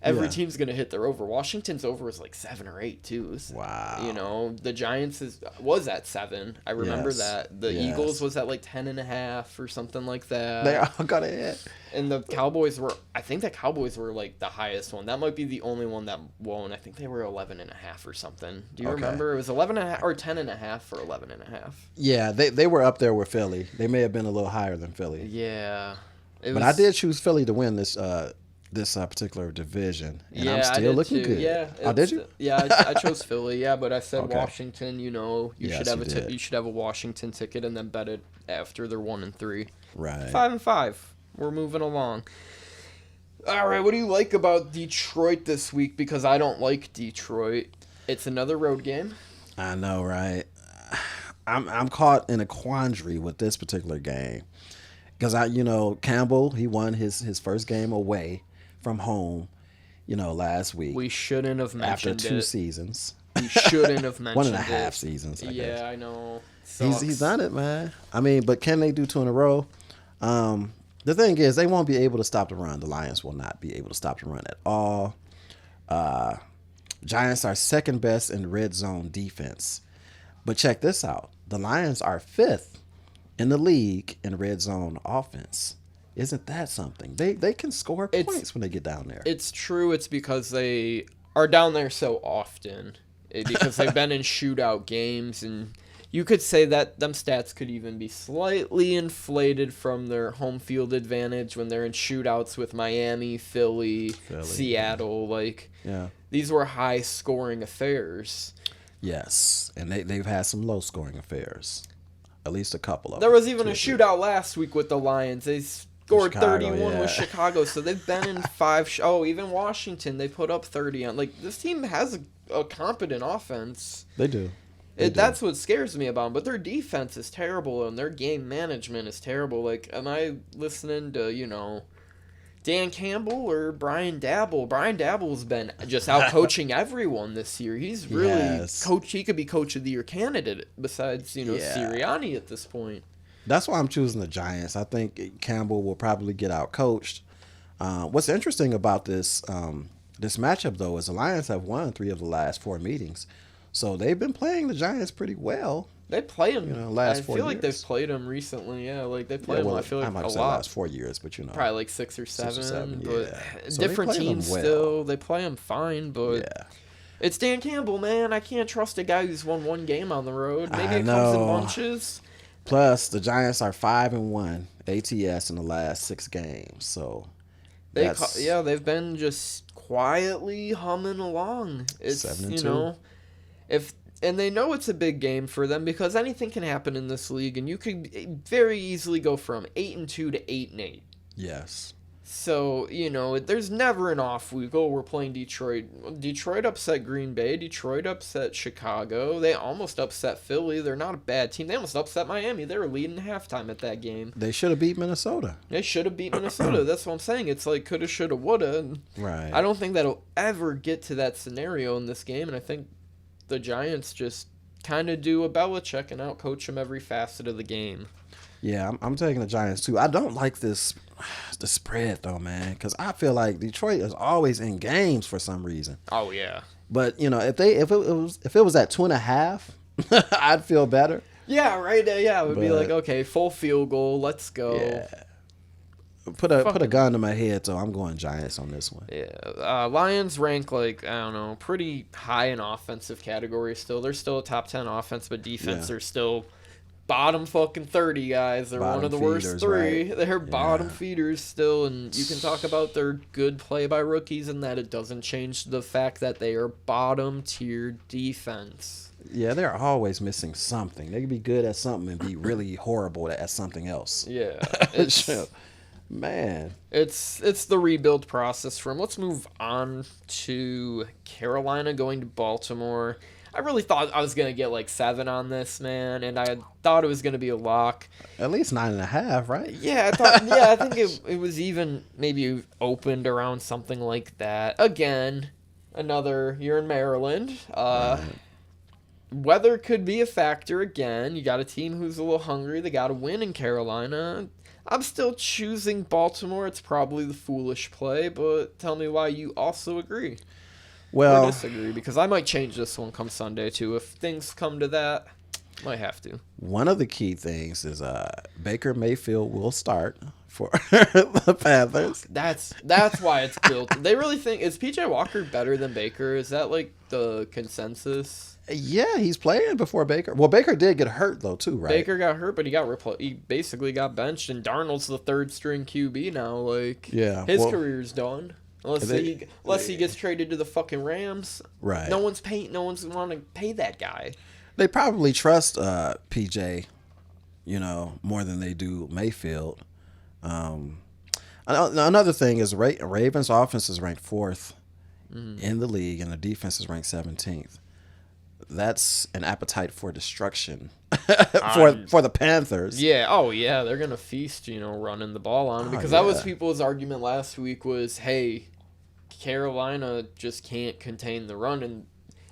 Every team's going to hit their over. Washington's over is 7 or 8 too. Wow. The Giants was at 7. I remember that. The Eagles was at 10.5 or something like that. They all got to hit. And the Cowboys were, I think the Cowboys were the highest one. That might be the only one that won. I think they were 11.5 or something. Do you remember? It was 11.5 or 10.5 or 11.5. Yeah, they were up there with Philly. They may have been a little higher than Philly. Yeah. I did choose Philly to win this particular division, and I'm still looking good. Yeah. Did you? Yeah, I chose Philly. Yeah, but I said Washington. You should have you should have a Washington ticket and then bet it after they're 1-3. Right. 5-5. We're moving along. All right, what do you like about Detroit this week? Because I don't like Detroit. It's another road game. I know, right? I'm caught in a quandary with this particular game because Campbell, he won his first game away from home, last week. We shouldn't have mentioned after 2 seasons. We shouldn't have mentioned 1.5 seasons. I guess. I know. He's done it, man. I mean, but can they do 2 in a row? The thing is, they won't be able to stop the run. The Lions will not be able to stop the run at all. Giants are second best in red zone defense. But check this out. The Lions are 5th in the league in red zone offense. Isn't that something? They can score points when they get down there. It's true. It's because they are down there so often. Because they've been in shootout games, and you could say that them stats could even be slightly inflated from their home field advantage when they're in shootouts with Miami, Philly Seattle. These were high-scoring affairs. Yes, and they've had some low-scoring affairs. At least a couple of them. There was even a shootout last week with the Lions. They scored 31 with Chicago, so they've been in 5. Even Washington, they put up 30 on. This team has a competent offense. They do. That's what scares me about them. But their defense is terrible, and their game management is terrible. Am I listening to, Dan Campbell or Brian Dabble? Brian Dabble's been just out coaching everyone this year. He's really he could be coach of the year candidate besides, Sirianni at this point. That's why I'm choosing the Giants. I think Campbell will probably get out coached. What's interesting about this matchup, though, is the Lions have won 3 of the last 4 meetings. So they've been playing the Giants pretty well. They play them. Last 4 years. I feel like they've played them recently. Yeah, they played them. I feel like I might a say lot. Last 4 years, but probably 6 or 7. 6 or 7, but So different teams still. They play them fine, but it's Dan Campbell, man. I can't trust a guy who's won 1 game on the road. Maybe it comes in bunches. Plus, the Giants are 5-1 ATS in the last 6 games. So they've been just quietly humming along. It's 7-2. And they know it's a big game for them because anything can happen in this league, and you could very easily go from 8-2 to 8-8. Yes. So, there's never an off week. Oh, we're playing Detroit. Detroit upset Green Bay. Detroit upset Chicago. They almost upset Philly. They're not a bad team. They almost upset Miami. They were leading halftime at that game. They should have beat Minnesota. They should have beat Minnesota. That's what I'm saying. It's like coulda, shoulda, woulda. Right. I don't think that'll ever get to that scenario in this game, and I think the Giants just kind of do a Belichick and outcoach him every facet of the game. Yeah, I'm taking the Giants too. I don't like the spread though, man, because I feel like Detroit is always in games for some reason. Oh yeah. But if it was at 2.5, I'd feel better. Yeah, right. Yeah, it would be like, okay, full field goal, let's go. Yeah. Put a gun to my head, so I'm going Giants on this one. Yeah, Lions rank pretty high in offensive category still. They're still a top 10 offense, but defense are still bottom fucking 30 guys. They're Bottom one of the feeders, worst three. right? They're bottom feeders still, and you can talk about their good play by rookies and that it doesn't change the fact that they are bottom tier defense. Yeah, they're always missing something. They can be good at something and be really horrible at something else. Yeah, Man. It's the rebuild process for him. Let's move on to Carolina going to Baltimore. I really thought I was going to get like 7 on this, man, and I thought it was going to be a lock. At least 9.5, right? Yeah, I think it was even maybe opened around something like that. Again, another year in Maryland. Weather could be a factor again. You got a team who's a little hungry. They got to win in Carolina. I'm still choosing Baltimore. It's probably the foolish play, but tell me why you also agree. Well, Or disagree, because I might change this one come Sunday too. If things come to that, might have to. one of the key things is Baker Mayfield will start for the Panthers. That's why it's built. They really think, is PJ Walker better than Baker? Is that like the consensus? Yeah, he's playing before Baker. Well, Baker did get hurt though too, right? Baker got hurt, but he basically got benched, and Darnold's the third string QB now. Like, his career's done. Unless he gets traded to the fucking Rams. Right. No one's want to pay that guy. They probably trust PJ, more than they do Mayfield. Another thing is Ravens' offense is ranked 4th in the league, and the defense is ranked 17th. That's an appetite for destruction for the Panthers. Yeah. Oh, yeah. They're gonna feast, running the ball on him, because that was people's argument last week was, hey, Carolina just can't contain the run, and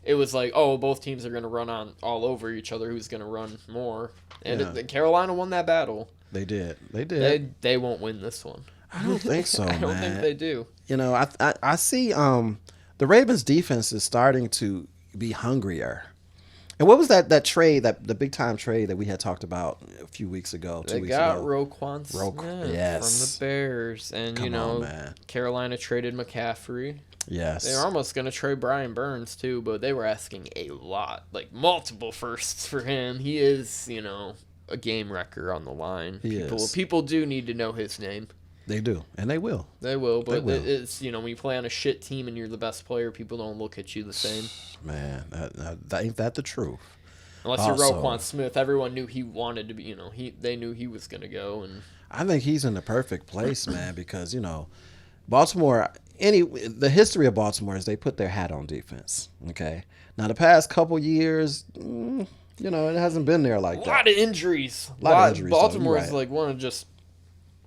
it was like, oh, both teams are gonna run on all over each other. Who's gonna run more? And Carolina won that battle. They did. They won't win this one. I don't think so, I don't think they do. I see the Ravens defense is starting to be hungrier. And what was that trade, the big time trade that we had talked about a few weeks ago? They got Roquan Smith from the Bears, and Carolina traded McCaffrey. Yes, they were almost going to trade Brian Burns too, but they were asking a lot, like multiple firsts for him. He is, a game wrecker on the line. People do need to know his name. They do, and they will. They will, but it's when you play on a shit team and you're the best player, people don't look at you the same. Man, that ain't that the truth? Unless you're Roquan Smith, everyone knew he wanted to be. They knew he was gonna go, and I think he's in the perfect place, man, because Baltimore. The history of Baltimore is they put their hat on defense. Okay, now the past couple years, it hasn't been there like that. A lot of injuries. Baltimore's like one of just.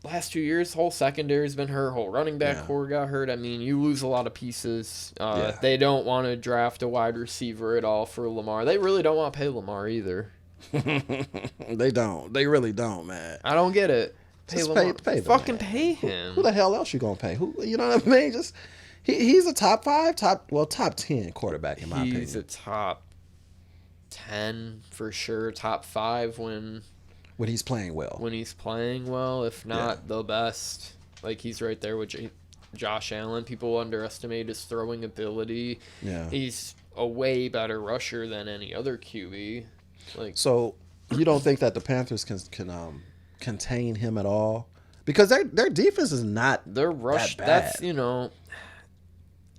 Last 2 years, whole secondary's been hurt. Whole running back core got hurt. I mean, you lose a lot of pieces. They don't want to draft a wide receiver at all for Lamar. They really don't want to pay Lamar either. They don't. They really don't, man. I don't get it. Pay him. Who the hell else you gonna pay? Who? You know what I mean? Just he's a top 10 quarterback in my opinion. He's a top 10 for sure. Top 5 when he's playing well. If not the best. Like, he's right there with Josh Allen. People underestimate his throwing ability. Yeah. He's a way better rusher than any other QB. So you don't think that the Panthers can contain him at all? Because their defense is not their rush. that bad. That's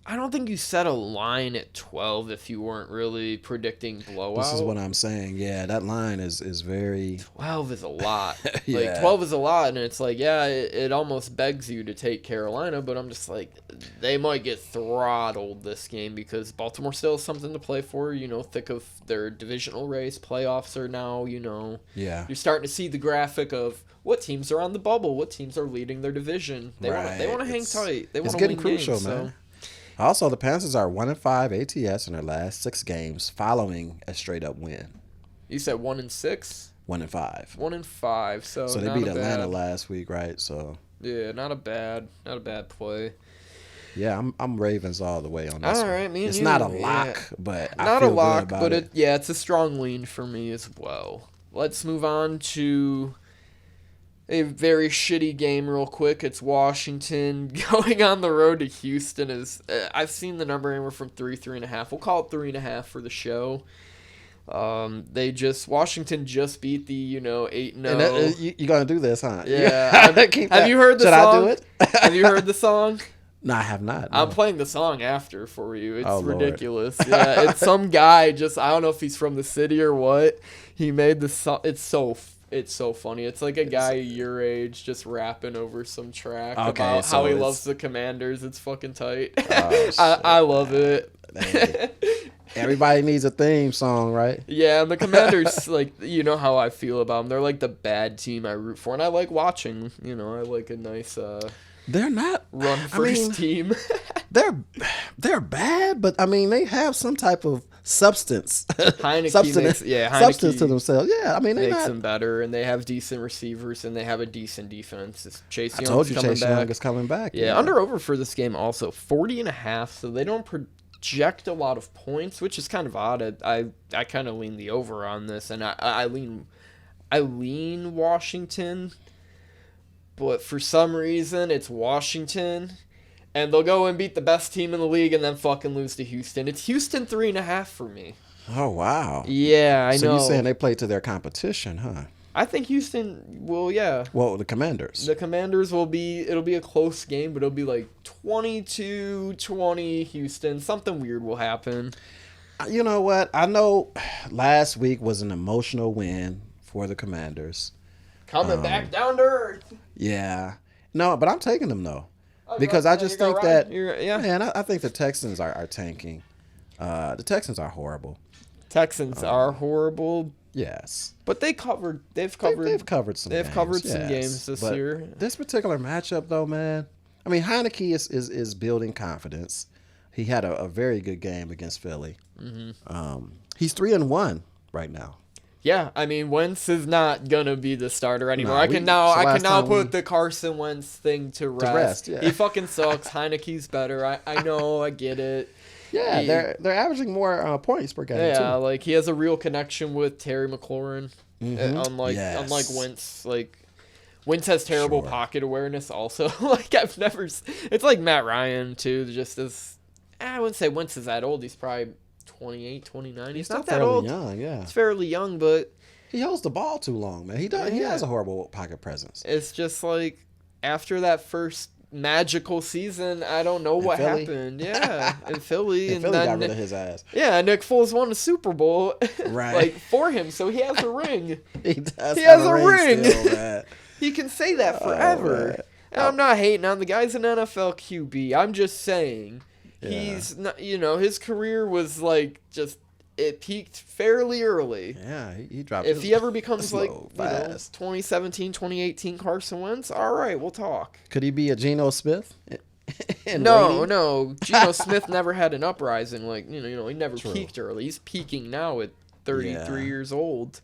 I don't think you set a line at 12 if you weren't really predicting blowout. This is what I'm saying. Yeah, that line is very... 12 is a lot. Yeah. Like, 12 is a lot, and it's like, yeah, it almost begs you to take Carolina, but I'm just like, they might get throttled this game because Baltimore still has something to play for, thick of their divisional race. Playoffs are now, Yeah. You're starting to see the graphic of what teams are on the bubble, what teams are leading their division. They want to hang tight. They want to getting win crucial, games, man. So. Also, the Panthers are 1-5 ATS in their last 6 games, following a straight-up win. You said 1-6? 1-5. 1-5. So they not beat a Atlanta bad, last week, right? So yeah, not a bad play. yeah, I'm Ravens all the way on this. All one. right, me and it's you, not a lock, but not I feel a lock, good about but it's a strong lean for me as well. Let's move on to a very shitty game real quick. It's Washington going on the road to Houston. I've seen the number anywhere from 3.5. We'll call it 3.5 for the show. Washington just beat the 8-0. You're gonna do this, huh? Yeah. Have you heard the song? Should I do it? Have you heard the song? No, I have not. I'm no. playing the song after for you. It's Lord. ridiculous. Yeah, it's some guy I don't know if he's from the city or what. He made the song. It's so funny. It's like a guy your age just rapping over some track about so how he loves the Commanders. It's fucking tight. Oh, I love it. Everybody needs a theme song, right? Yeah, and the Commanders, you know how I feel about them. They're like the bad team I root for, and I like watching. I like a nice They're not run first team. They're bad, but I mean they have some type of substance. Heineke substance to themselves. Yeah, I mean they makes them better, and they have decent receivers, and they have a decent defense. Chase Young's told you coming Chase back. Young is coming back. Yeah, under over for this game also 40.5. So they don't project a lot of points, which is kind of odd. I kind of lean the over on this, and I lean Washington, but for some reason it's Washington. And they'll go and beat the best team in the league and then fucking lose to Houston. It's Houston 3.5 for me. Oh, wow. Yeah, I know. So you're saying they play to their competition, huh? I think Houston will, yeah. Well, the Commanders. The Commanders it'll be a close game, but it'll be like 22-20 Houston. Something weird will happen. You know what? I know last week was an emotional win for the Commanders. Coming back down to earth. Yeah. No, but I'm taking them, though. Because I just think that, man, I think the Texans are tanking. The Texans are horrible. Texans are horrible. Yes, but they've covered some games this year. This particular matchup, though, man, I mean, Heineke is building confidence. He had a very good game against Philly. Mm-hmm. He's 3-1 right now. Yeah, I mean, Wentz is not gonna be the starter anymore. I can now put the Carson Wentz thing to rest. Yeah. He fucking sucks. Heineke's better. I know. I get it. Yeah, they're averaging more points per game. Yeah, too. like he has a real connection with Terry McLaurin. Mm-hmm. Unlike Wentz, Wentz has terrible pocket awareness. Also, it's like Matt Ryan too. Just as I wouldn't say Wentz is that old. He's probably 28, 29. He's not that old. Young, yeah. He's fairly young, but he holds the ball too long, man. He has a horrible pocket presence. It's just like after that first magical season, I don't know what happened. Yeah, in Philly, and Philly got rid of his ass. Yeah, Nick Foles won a Super Bowl, right? For him, so he has a ring. He does. He has a ring. Still, he can say that forever. And I'm not hating on the guy's an NFL QB. I'm just saying. He's not, his career was it peaked fairly early. Yeah, he dropped. If he ever becomes fast. 2017, 2018 Carson Wentz, all right, we'll talk. Could he be a Geno Smith? No. Geno Smith never had an uprising. He never peaked early. He's peaking now at 33 years old.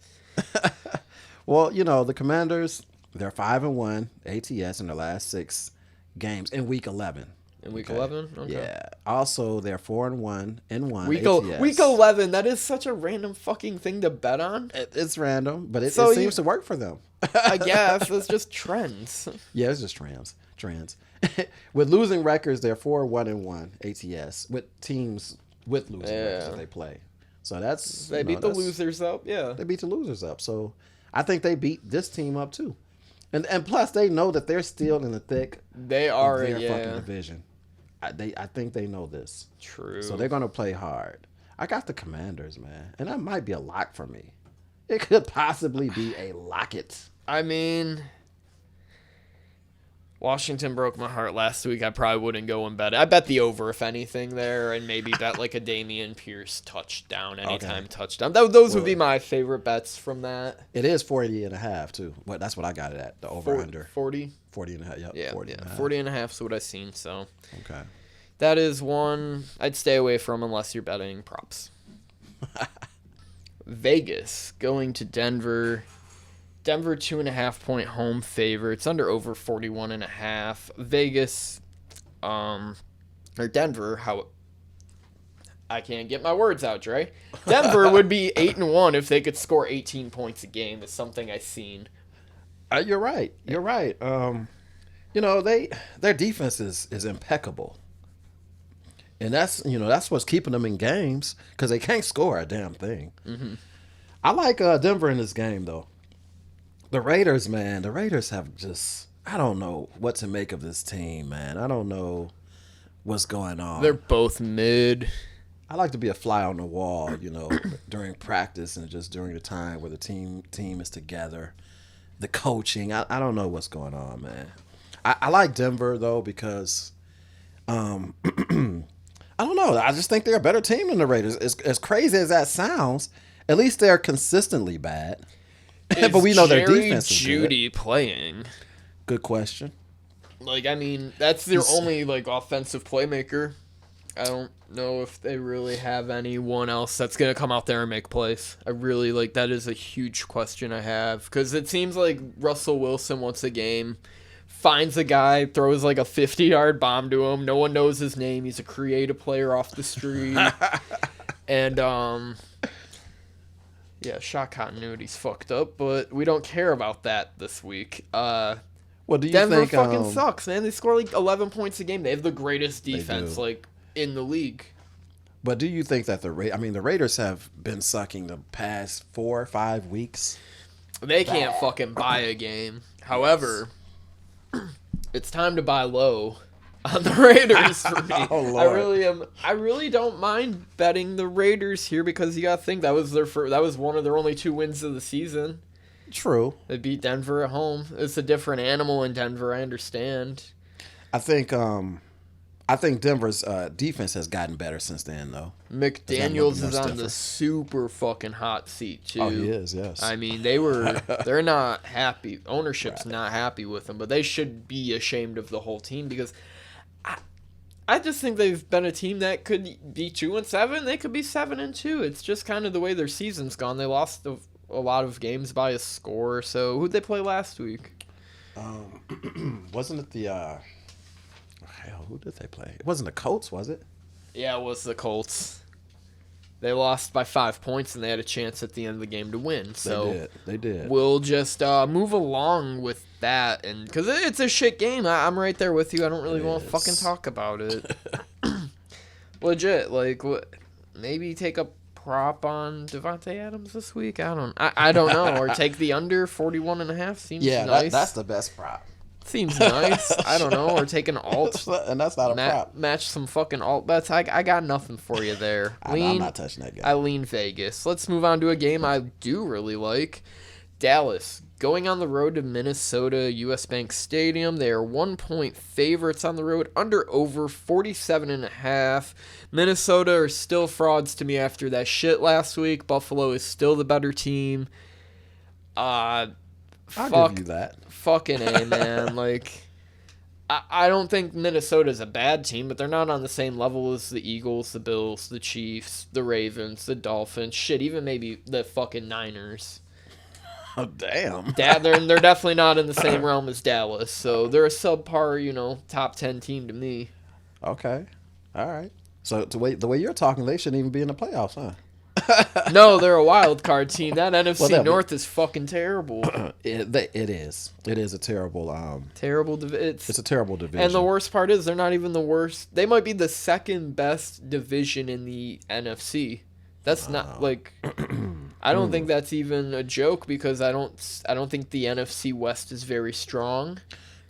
Well, the Commanders, they're 5-1 ATS in their last 6 games in Week 11. In Week 11? Okay. Yeah. Also, they're 4-1 in 1 ATS. Week 11, that is such a random fucking thing to bet on. It's random, but it seems to work for them. I guess. It's just trends. Yeah, it's just trends. With losing records, they're 4-1 in 1 ATS with teams with losing records that they play. So that's... They beat the losers up, yeah. They beat the losers up. So I think they beat this team up, too. And plus, they know that they're still in the thick of their fucking division. I think they know this. True. So they're going to play hard. I got the Commanders, man. And that might be a lock for me. It could possibly be a locket. I mean, Washington broke my heart last week. I probably wouldn't go and bet it. I bet the over, if anything, there, and maybe bet like a Dameon Pierce touchdown, anytime touchdown. Those would be my favorite bets from that. It is 40.5 too. Well, that's what I got it at. The over-under. 40? 40.5, yep. Yeah, 40.5. 40.5 is what I've seen, so. Okay. That is one I'd stay away from unless you're betting props. Vegas going to Denver. Denver 2.5-point home favorites under over 41.5. Vegas, or Denver, I can't get my words out, Dre. Denver would be 8-1 if they could score 18 points a game. Is something I've seen. You're right. You're right. Their defense is impeccable. And that's what's keeping them in games because they can't score a damn thing. Mm-hmm. I like Denver in this game, though. The Raiders, man, have just, I don't know what to make of this team, man. I don't know what's going on. They're both mid. I like to be a fly on the wall, during practice and just during the time where the team is together. The coaching, I don't know what's going on, man. I like Denver, though, because I don't know. I just think they're a better team than the Raiders. As crazy as that sounds, at least they're consistently bad. But we know their defense is Judy playing. Good question. That's their only offensive playmaker. I don't know if they really have anyone else that's gonna come out there and make plays. I really that is a huge question I have because it seems like Russell Wilson once a game finds a guy, throws a 50-yard bomb to him. No one knows his name. He's a creative player off the street. And, shot continuity's fucked up, but we don't care about that this week. Do you Denver think fucking sucks, man. They score 11 points a game. They have the greatest defense, in the league. But do you think that the Raiders have been sucking the past 4 or 5 weeks? They can't fucking buy a game. However, it's time to buy low on the Raiders for me. Oh, Lord. I really don't mind betting the Raiders here because you gotta think that was one of their only 2 wins of the season. True. They beat Denver at home. It's a different animal in Denver, I understand. I think Denver's defense has gotten better since then, though. McDaniels is on the super fucking hot seat, too. Oh, he is, yes. They're not happy. Ownership's not happy with them, but they should be ashamed of the whole team because I just think they've been a team that could be 2-7. They could be 7-2. It's just kind of the way their season's gone. They lost a lot of games by a score. So who'd they play last week? Wasn't it the... Hell, who did they play? It wasn't the Colts, was it? Yeah, it was the Colts. They lost by 5 points, and they had a chance at the end of the game to win. So they did. We'll just move along with that, and because it's a shit game. I'm right there with you. I don't really want to fucking talk about it. Legit, maybe take a prop on Devontae Adams this week. I don't know, or take the under 41.5. Seems nice. That's the best prop. Seems nice. I don't know. Or take an alt. And that's not a prop. Match some fucking alt bets. I got nothing for you there. I'm not touching that game. I lean Vegas. Let's move on to a game I do really like. Dallas going on the road to Minnesota, US Bank Stadium. They are 1-point favorites on the road. Under over 47.5. Minnesota are still frauds to me after that shit last week. Buffalo is still the better team. I'll give you that. Fucking A, man. I don't think Minnesota's a bad team, but they're not on the same level as the Eagles, the Bills, the Chiefs, the Ravens, the Dolphins. Shit, even maybe the fucking Niners. Oh, damn. They're definitely not in the same realm as Dallas, so they're a subpar, top 10 team to me. Okay. All right. So the way you're talking, they shouldn't even be in the playoffs, huh? No, they're a wild card team. That NFC North is fucking terrible. It is. It is a terrible. Terrible. It's a terrible division. And the worst part is they're not even the worst. They might be the second best division in the NFC. That's not I don't think that's even a joke because I don't think the NFC West is very strong.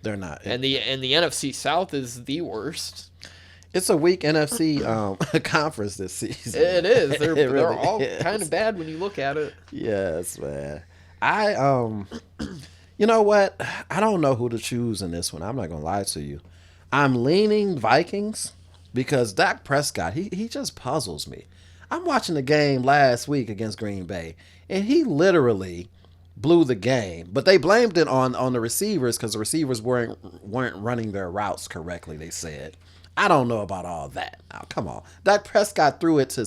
They're not. And the NFC South is the worst. It's a weak NFC conference this season. It is. They're really all is. kind of bad when you look at it. Yes, man. You know what? I don't know who to choose in this one. I'm not gonna lie to you. I'm leaning Vikings because Dak Prescott, he just puzzles me. I'm watching the game last week against Green Bay, and he literally blew the game. But they blamed it on the receivers because the receivers weren't running their routes correctly, they said. I don't know about all that. Now, come on. Dak Prescott threw it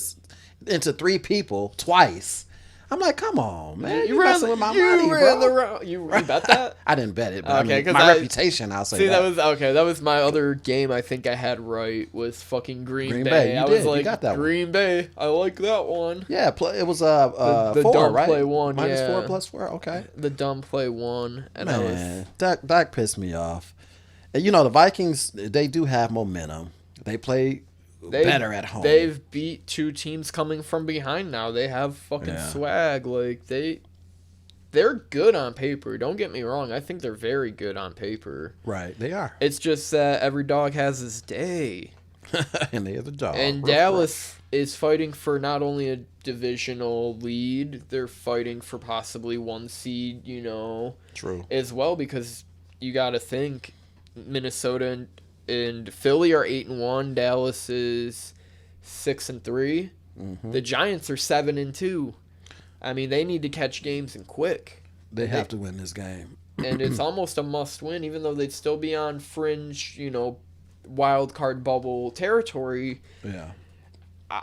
into 3 people twice. I'm like, come on, man. You messing with my money, bro. You bet that? I didn't bet it, but Okay, I mean, 'cause my reputation, I'll say that. That was my other game I think I had right was fucking Green Bay. Bay. I You was did. You like, got that one. Green Bay. I like that one. Yeah, it was the 4, dumb right? play one, Minus yeah. 4 plus 4, okay. The dumb play one. And I was Man, Dak pissed me off. And, the Vikings, they do have momentum. They play better at home. They've beat 2 teams coming from behind now. They have fucking swag. Like they're good on paper. Don't get me wrong. I think they're very good on paper. Right, they are. It's just that every dog has his day. And they have a dog. And Dallas is fighting for not only a divisional lead, they're fighting for possibly 1 seed, True. as well, because you got to think Minnesota and Philly are 8-1. Dallas is 6-3. Mm-hmm. The Giants are 7-2. I mean, they need to catch games and quick. They have to win this game. And it's almost a must-win, even though they'd still be on fringe, wild card bubble territory. Yeah.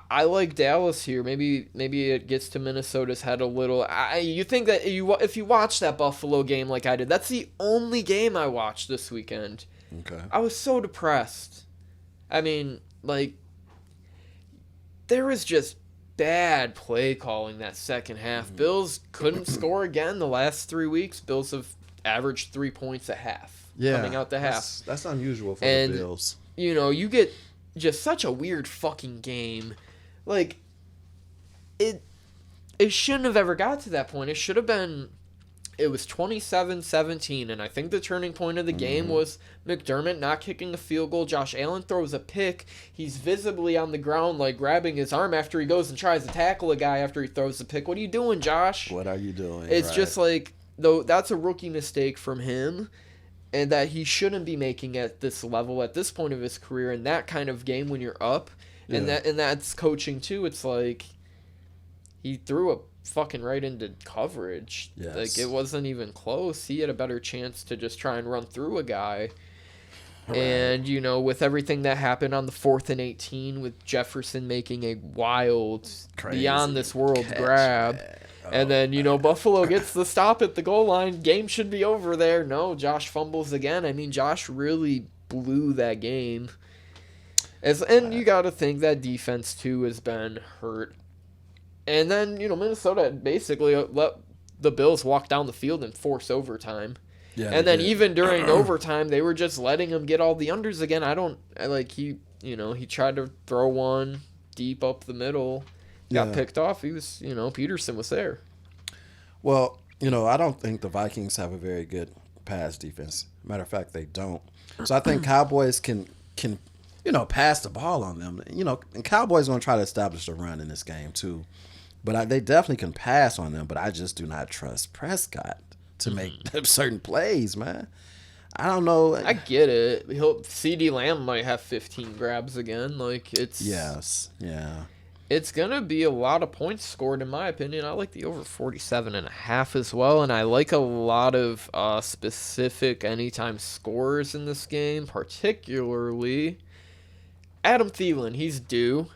I like Dallas here. Maybe it gets to Minnesota's head a little. You think that if you watch that Buffalo game like I did, that's the only game I watched this weekend. Okay. I was so depressed. I mean, there was just bad play calling that second half. Bills couldn't score again the last 3 weeks. Bills have averaged 3 points a half coming out the half. That's unusual for And the Bills. You get just such a weird fucking game. It shouldn't have ever got to that point. It should have been. It was 27-17, and I think the turning point of the game was McDermott not kicking a field goal. Josh Allen throws a pick. He's visibly on the ground, grabbing his arm after he goes and tries to tackle a guy after he throws the pick. What are you doing, Josh? What are you doing? It's just though that's a rookie mistake from him, and that he shouldn't be making at this level at this point of his career in that kind of game when you're up, and that's coaching too. It's he threw a fucking right into coverage. Yes. It wasn't even close. He had a better chance to just try and run through a guy. Right. And with everything that happened on the 4th and 18 with Jefferson making a wild, beyond this world grab. And then, Buffalo gets the stop at the goal line. Game should be over there. No, Josh fumbles again. I mean, Josh really blew that game. And you got to think that defense, too, has been hurt. And then, Minnesota basically let the Bills walk down the field and force overtime. Yeah, and then even during overtime, they were just letting him get all the unders again. He tried to throw one deep up the middle. Got picked off. He was, Peterson was there. Well, I don't think the Vikings have a very good pass defense. Matter of fact, they don't. So I think Cowboys can pass the ball on them. And Cowboys going to try to establish a run in this game too. But they definitely can pass on them. But I just do not trust Prescott to make certain plays, man. I don't know. I get it. CD Lamb might have 15 grabs again. Yes, yeah. It's going to be a lot of points scored, in my opinion. I like the over 47.5 as well, and I like a lot of specific anytime scores in this game, particularly Adam Thielen. He's due.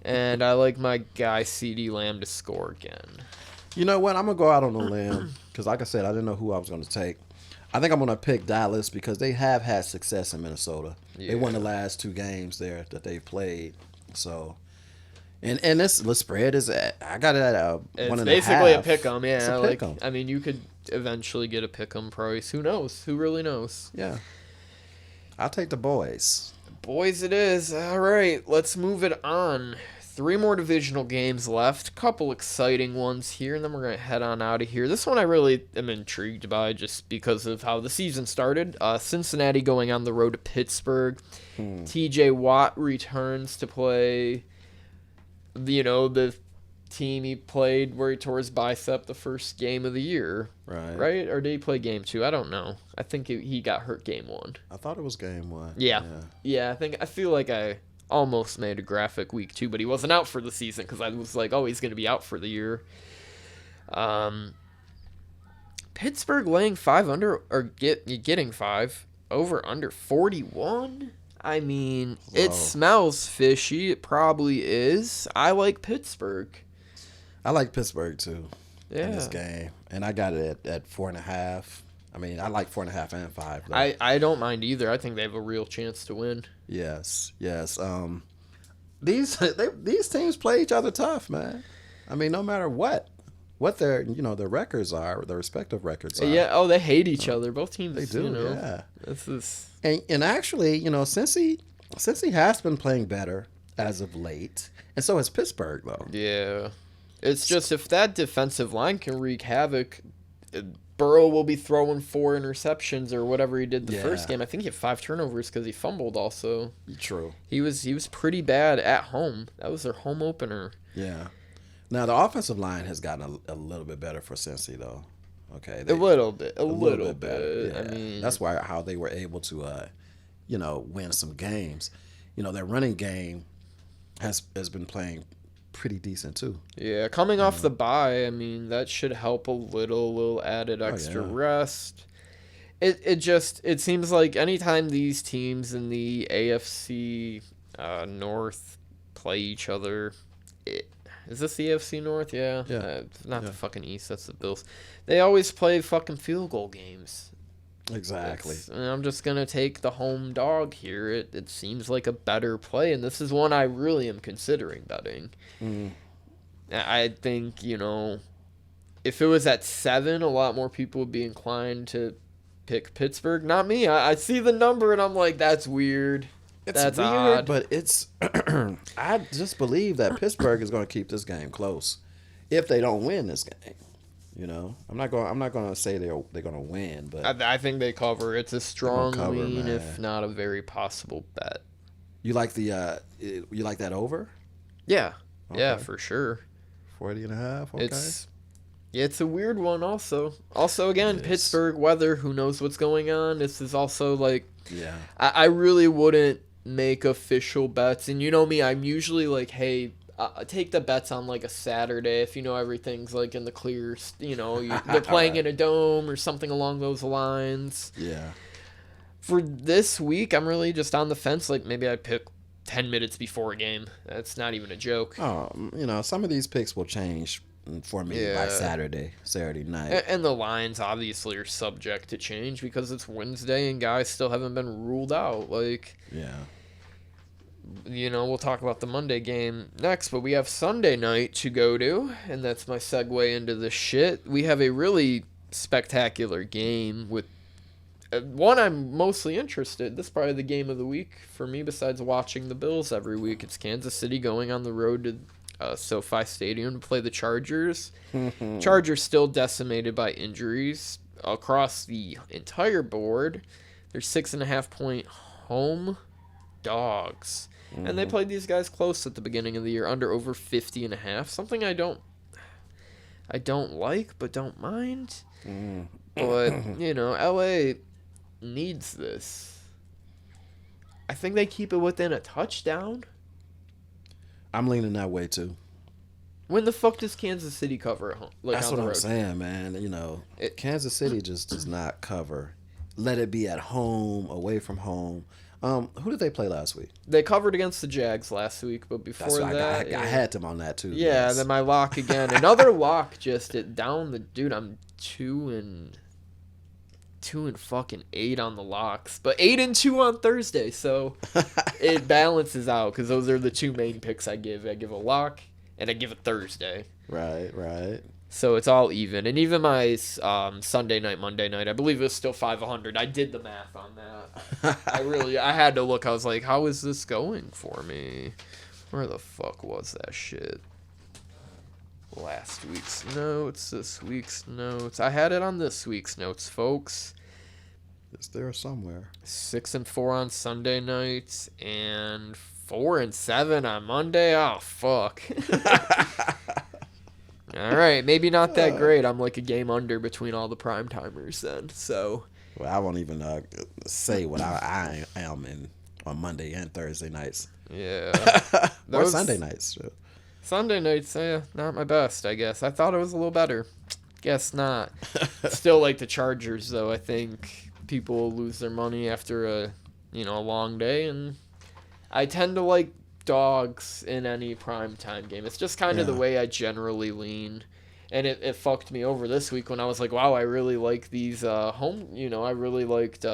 And I like my guy CD Lamb to score again. You know what? I'm going to go out on a limb because, like I said, I didn't know who I was going to take. I think I'm going to pick Dallas because they have had success in Minnesota. Yeah. They won the last 2 games there that they've played. So... And the spread is I got it at 1.5. It's basically a pick 'em, yeah. It's a pick 'em. I mean, you could eventually get a pick 'em price. Who knows? Who really knows? Yeah. I'll take the boys. Boys, it is. All right, let's move it on. 3 more divisional games left. Couple exciting ones here, and then we're going to head on out of here. This one I really am intrigued by just because of how the season started. Cincinnati going on the road to Pittsburgh. TJ Watt returns to play, the team he played where he tore his bicep the first game of the year. Right? Or did he play game 2? I don't know. I think he got hurt game 1. I thought it was game 1. Yeah, I feel like I almost made a graphic week 2, but he wasn't out for the season because I was like, oh, he's going to be out for the year. Pittsburgh laying 5 under, or getting 5, over under 41. I mean, it smells fishy. It probably is. I like Pittsburgh. I like Pittsburgh too. Yeah. In this game, and I got it at 4.5. I mean, I like 4.5 and 5. Though. I don't mind either. I think they have a real chance to win. Yes. These teams play each other tough, man. I mean, no matter what their their records are, their respective records are. Yeah. Oh, they hate each other. Both teams. They do. Yeah. This is. And actually, Cincy has been playing better as of late, and so has Pittsburgh though. Yeah. It's just if that defensive line can wreak havoc, Burrow will be throwing 4 interceptions or whatever he did the first game. I think he had 5 turnovers because he fumbled also. True. He was pretty bad at home. That was their home opener. Yeah. Now the offensive line has gotten a little bit better for Cincy though. Okay. A little bit better. Yeah. I mean, that's how they were able to win some games. Their running game has been playing pretty decent too. Yeah, coming off the bye, I mean, that should help a little added extra rest. It seems like anytime these teams in the AFC North play each other, is this the AFC North? Yeah. Not the fucking East, that's the Bills. They always play fucking field goal games. Exactly. And I'm just going to take the home dog here. It seems like a better play, and this is one I really am considering betting. I think, if it was at 7, a lot more people would be inclined to pick Pittsburgh. Not me. I see the number, and I'm like, that's weird. That's weird, odd. but it's I just believe that Pittsburgh is going to keep this game close if they don't win this game. I'm not going to say they're going to win, but I think they cover. It's a strong lean, man. if not a very possible bet. You like that over? Yeah. Okay. Yeah, for sure. 40.5. Okay. It's a weird one also. Also, again, Pittsburgh weather, who knows what's going on. This is also like, I really wouldn't make official bets. And you know me, I'm usually like, hey, take the bets on like a Saturday if everything's like in the clear, they're playing in a dome or something along those lines. Yeah. For this week, I'm really just on the fence. Like maybe I'd pick 10 minutes before a game. That's not even a joke. Oh, some of these picks will change for me by Saturday night. And the lines obviously are subject to change because it's Wednesday and guys still haven't been ruled out. Like, we'll talk about the Monday game next, but we have Sunday night to go to, and that's my segue into this shit. We have a really spectacular game with one I'm mostly interested. This is probably the game of the week for me besides watching the Bills every week. It's Kansas City going on the road to SoFi Stadium to play the Chargers. Chargers still decimated by injuries across the entire board. They're 6.5-point home dogs. And they played these guys close at the beginning of the year, under over 50.5. Something I don't like, but don't mind. But, LA needs this. I think they keep it within a touchdown. I'm leaning that way too. When the fuck does Kansas City cover at home? That's what I'm saying, man. Kansas City just does not cover. Let it be at home, away from home. Who did they play last week? They covered against the Jags last week, but before that... I had them on that too. Yeah, then my lock again. Another lock just down the... Dude, I'm 2 and fucking 8 on the locks. But 8 and 2 on Thursday, so it balances out because those are the 2 main picks I give. I give a lock and I give a Thursday. Right. So it's all even. And even my Sunday night, Monday night, I believe it was still 500. I did the math on that. I had to look. I was like, how is this going for me? Where the fuck was that shit? Last week's notes, this week's notes. I had it on this week's notes, folks. It's there somewhere. 6-4 on Sunday nights and 4-7 on Monday. Oh fuck. All right, maybe not that great. I'm like a game under between all the prime timers then. So. Well, I won't even say what I am on Monday and Thursday nights. Yeah. Or Sunday nights. Too. Sunday nights, not my best, I guess. I thought it was a little better. Guess not. Still like the Chargers, though. I think people lose their money after a long day, and I tend to like dogs in any primetime game. It's just kind of the way I generally lean. And it fucked me over this week when I was like, wow, I really like these home, I really liked,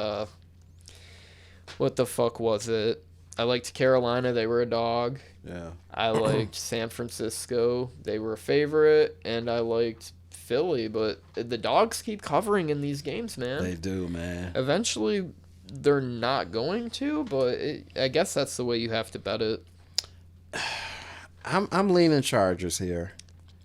what the fuck was it? I liked Carolina, they were a dog. Yeah. I liked San Francisco, they were a favorite, and I liked Philly, but the dogs keep covering in these games, man. They do, man. Eventually, they're not going to, but I guess that's the way you have to bet it. I'm leaning Chargers here.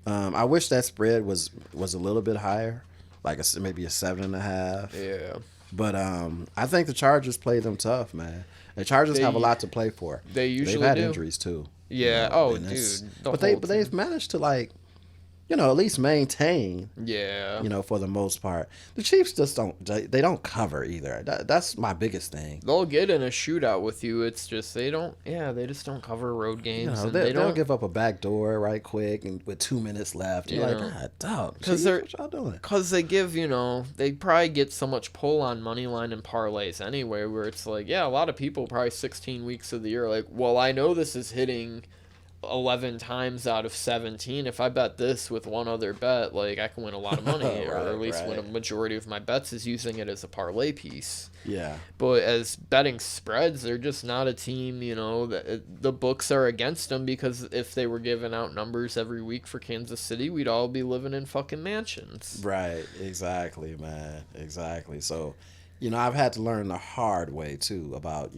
I wish that spread was a little bit higher, like maybe a 7.5. Yeah. But I think the Chargers play them tough, man. The Chargers have a lot to play for. They usually They've had do. Injuries too. Yeah. Dude. But they've managed to at least maintain. Yeah. For the most part. The Chiefs just don't cover either. That's my biggest thing. They'll get in a shootout with you. It's just they just don't cover road games. They'll give up a back door right quick and with 2 minutes left. You're like, God, dog. Because what y'all doing? Because they give, they probably get so much pull on money line and parlays anyway, where it's like, a lot of people probably 16 weeks of the year are like, well, I know this is hitting 11 times out of 17. If I bet this with one other bet, like I can win a lot of money, or at least win a majority of my bets is using it as a parlay piece. Yeah. But as betting spreads, they're just not a team, that the books are against them, because if they were giving out numbers every week for Kansas City, we'd all be living in fucking mansions. Right. Exactly, man. Exactly. So, I've had to learn the hard way too about,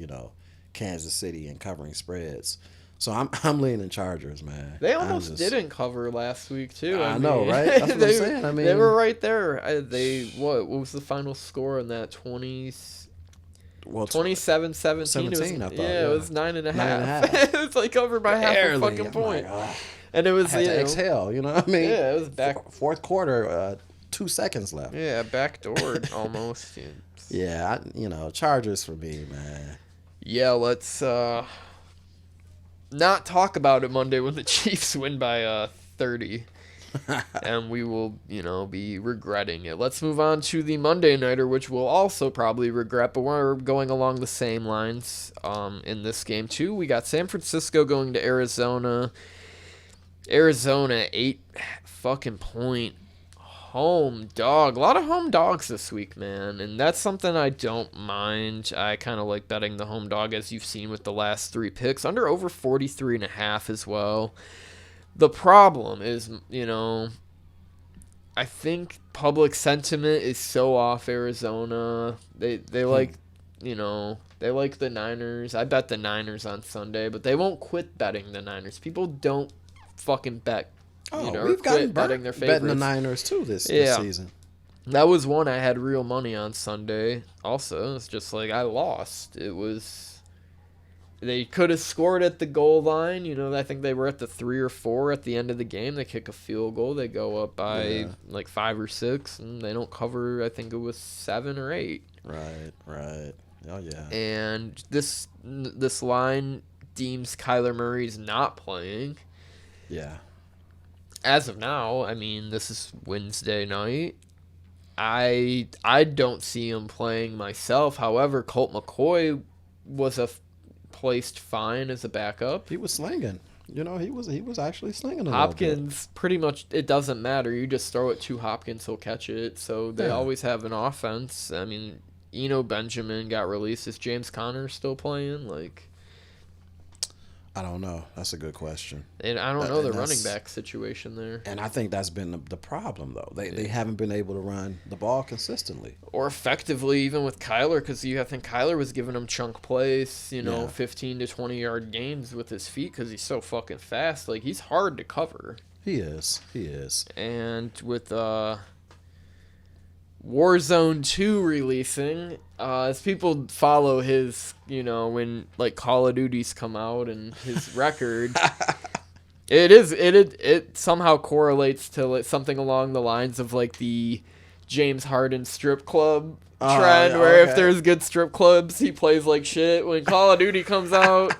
Kansas City and covering spreads. So I'm leaning Chargers, man. They almost didn't cover last week too. I know, right? That's what I'm saying. I mean, they were right there. What was the final score in that 27-17? 17, I thought. It was 9.5. It's like covered by half a fucking point. And it was I had to exhale. You know what I mean? Yeah, it was back fourth quarter. 2 seconds left. Yeah, backdoored almost. Yeah, Chargers for me, man. Yeah, let's not talk about it Monday when the Chiefs win by 30. And we will, be regretting it. Let's move on to the Monday Nighter, which we'll also probably regret, but we're going along the same lines in this game too. We got San Francisco going to Arizona. Arizona, 8 fucking point home dog. A lot of home dogs this week, man, and that's something I don't mind. I kind of like betting the home dog, as you've seen with the last 3 picks. Under over 43.5 as well. The problem is, I think public sentiment is so off Arizona. They like, they like the Niners. I bet the Niners on Sunday, but they won't quit betting the Niners. People don't fucking bet. We've gotten betting their favorites. Betting the Niners too this season. That was one I had real money on Sunday. Also, it's just like I lost. They could have scored at the goal line. I think they were at the 3 or 4 at the end of the game. They kick a field goal. They go up by 5 or 6, and they don't cover. I think it was 7 or 8. Right. Oh yeah. And this line deems Kyler Murray's not playing. Yeah. As of now, I mean, this is Wednesday night. I don't see him playing myself. However, Colt McCoy was placed fine as a backup. He was slinging. He was actually slinging a Hopkins, pretty much, it doesn't matter. You just throw it to Hopkins, he'll catch it. So they always have an offense. I mean, Benjamin got released. Is James Conner still playing? I don't know. That's a good question. And I don't know the and running that's- back situation there. And I think that's been the problem, though. They haven't been able to run the ball consistently. Or effectively, even with Kyler, because I think Kyler was giving him chunk plays, Yeah. 15 to 20-yard gains with his feet because he's so fucking fast. Like, he's hard to cover. He is. And with Warzone 2 releasing, as people follow his, when like Call of Duty's come out and his record, it somehow correlates to like something along the lines of like the James Harden strip club trend, where if there's good strip clubs, he plays like shit. When Call of Duty comes out,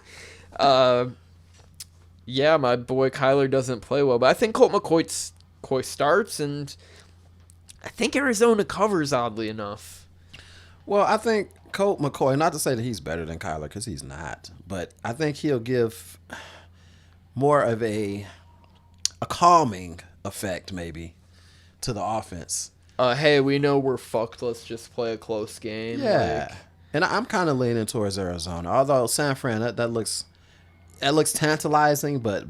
yeah, my boy Kyler doesn't play well, but I think Colt McCoy starts, and I think Arizona covers, oddly enough. Well, I think Colt McCoy, not to say that he's better than Kyler, because he's not, but I think he'll give more of a calming effect, maybe, to the offense. Hey, we know we're fucked. Let's just play a close game. Yeah. And I'm kind of leaning towards Arizona, although San Fran, that looks tantalizing, but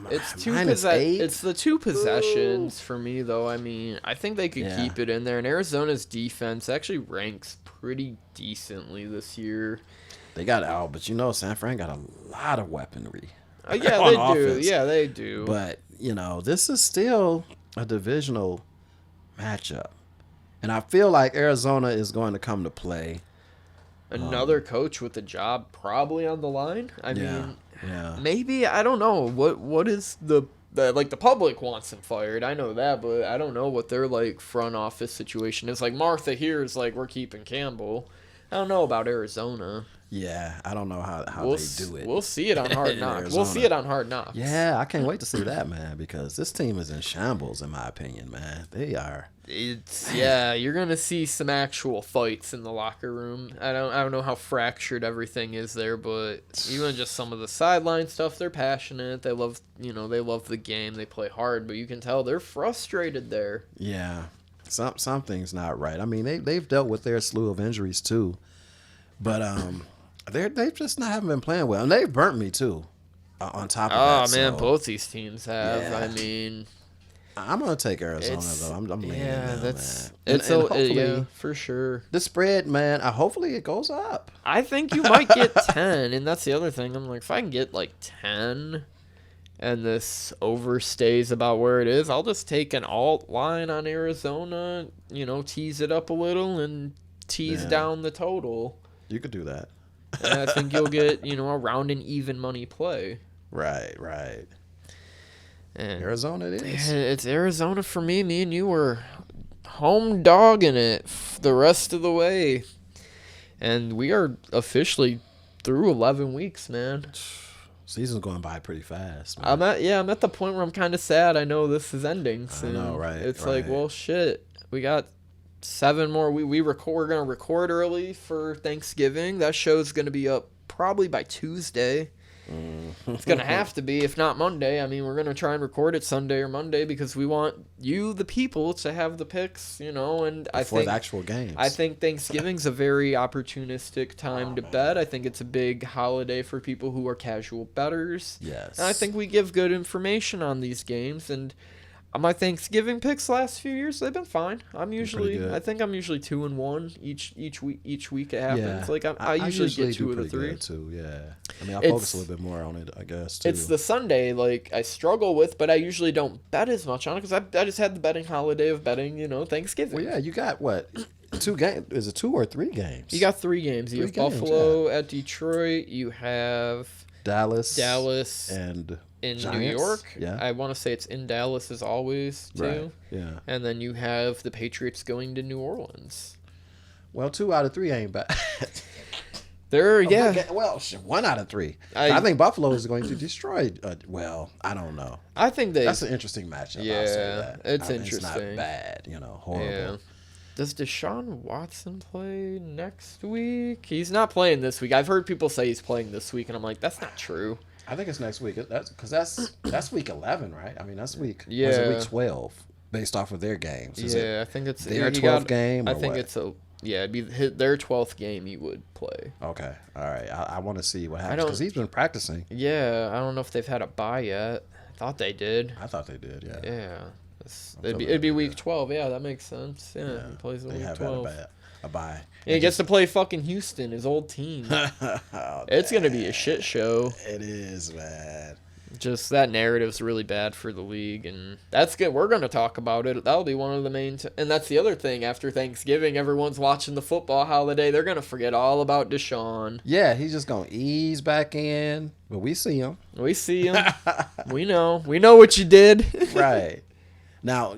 It's -8. It's the two possessions for me, though. I mean, I think they could keep it in there. And Arizona's defense actually ranks pretty decently this year. They got out, but San Fran got a lot of weaponry. Yeah, on they do. offense. Yeah, they do. But this is still a divisional matchup, and I feel like Arizona is going to come to play. Another coach with a job probably on the line. I mean, yeah. maybe, I don't know. What is the public wants him fired. I know that, but I don't know what their like front office situation is. Like Martha here is like, we're keeping Campbell. I don't know about Arizona. Yeah, I don't know how they do it. We'll see it on Hard Knocks. We'll see it on Hard Knocks. Yeah, I can't wait to see that, man, because this team is in shambles, in my opinion, man. They are. You're gonna see some actual fights in the locker room. I don't know how fractured everything is there, but even just some of the sideline stuff, they're passionate. They love the game. They play hard, but you can tell they're frustrated there. Yeah, something's not right. I mean, they've dealt with their slew of injuries too, but they've just haven't been playing well, and they've burnt me too. On top of that, man, both these teams have. Yeah. I mean, I'm gonna take Arizona though. I'm leaning them, man. And hopefully, for sure. the spread, man. Hopefully it goes up. I think you might get 10, and that's the other thing. I'm like, if I can get like 10, and this overstays about where it is, I'll just take an alt line on Arizona. Tease it up a little and tease down the total. You could do that. And I think you'll get around an even money play. Right. And Arizona it is. it's Arizona for me. Me and you were home dogging it the rest of the way. And we are officially through 11 weeks, man. Season's going by pretty fast, man. I'm at the point where I'm kind of sad. I know this is ending soon. I know, right? It's like, well, shit. We got 7 more. We're gonna record early for Thanksgiving. That show's gonna be up probably by Tuesday. It's gonna have to be, if not Monday. I mean, we're gonna try and record it Sunday or Monday because we want you, the people, to have the picks. And I think the actual games. I think Thanksgiving's a very opportunistic time to bet. I think it's a big holiday for people who are casual bettors. Yes. And I think we give good information on these games. And my Thanksgiving picks last few years, they've been fine. I think I'm usually 2-1 each week it happens. Yeah. Like I usually get 2 of the 3 too. Yeah. I mean, I focus a little bit more on it, I guess. Too. It's the Sunday like I struggle with, but I usually don't bet as much on it because I just had the betting holiday of betting. Thanksgiving. Well, yeah, you got what? 2 games? Is it 2 or 3 games? You got 3 games. You have Buffalo at Detroit. You have Dallas and in Giants? New York. Yeah. I want to say it's in Dallas as always too. Right. Yeah. And then you have the Patriots going to New Orleans. Well, 2 out of 3 ain't bad. Well, 1 out of 3. I think Buffalo is going to destroy. Well, I don't know. I think that's an interesting matchup. Yeah, I'll say that. it's interesting. interesting. It's not bad. Horrible. Yeah. Does Deshaun Watson play next week? He's not playing this week. I've heard people say he's playing this week, and I'm like, that's not true. I think it's next week. That's week 11, right? I mean, that's week. Yeah. Was it week 12 based off of their games? I think it's their 12th game? I or think what? it's Yeah, it'd be their 12th game he would play. Okay, all right. I want to see what happens because he's been practicing. Yeah, I don't know if they've had a bye yet. I thought they did. I thought they did. Yeah. Yeah. It'd be week 12. Yeah, that makes sense. Yeah, he plays in They week have 12. had a bye. And he gets to play fucking Houston, his old team. It's gonna be a shit show. It is, man. Just that narrative's really bad for the league, and that's good. We're gonna talk about it. That'll be one of the main. And that's the other thing. After Thanksgiving, everyone's watching the football holiday. They're gonna forget all about Deshaun. Yeah, he's just gonna ease back in, but we see him. We see him. We know. We know what you did. Right. Now,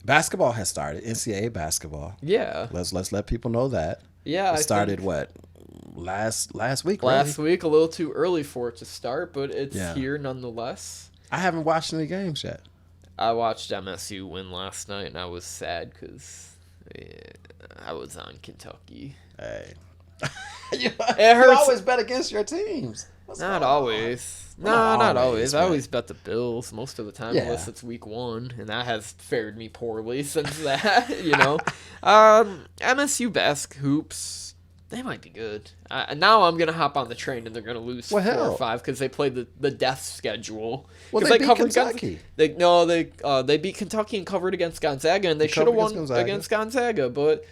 basketball has started. NCAA basketball. Yeah. Let's let people know that. Yeah. It started last week. Last really? week, a little too early for it to start, but it's Yeah. here nonetheless. I haven't watched any games yet. I watched MSU win last night, and I was sad because I was on Kentucky. Hey. It You hurts. always bet against your teams. What's Not going on? always. No, Well, not always, always. I but- always bet the Bills most of the time, Yeah. unless it's week 1, and that has fared me poorly since that. MSU Basque hoops, they might be good. Now I'm gonna hop on the train, and they're gonna lose Well, 4 hell. or 5 because they played the death schedule. Well, 'Cause they beat covered Kentucky. They beat Kentucky and covered against Gonzaga, and they should have covered won against Gonzaga. against Gonzaga, but.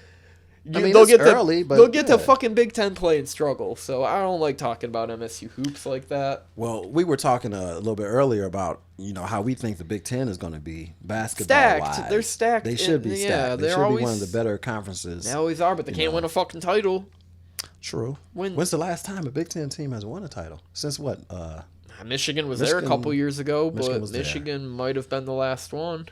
mean, it's early, but they'll get yeah. to fucking Big Ten play and struggle. So I don't like talking about MSU hoops like that. Well, we were talking a little bit earlier about how we think the Big Ten is going to be basketball Stacked. wise. They're stacked. They should be Yeah, stacked. They they're should be one always- of the better conferences. They always are, but they can't win a fucking title. True. When- When's the last time a Big Ten team has won a title? Since what? Michigan was there a Michigan- couple years ago, Michigan but was there. Michigan might have been the last one.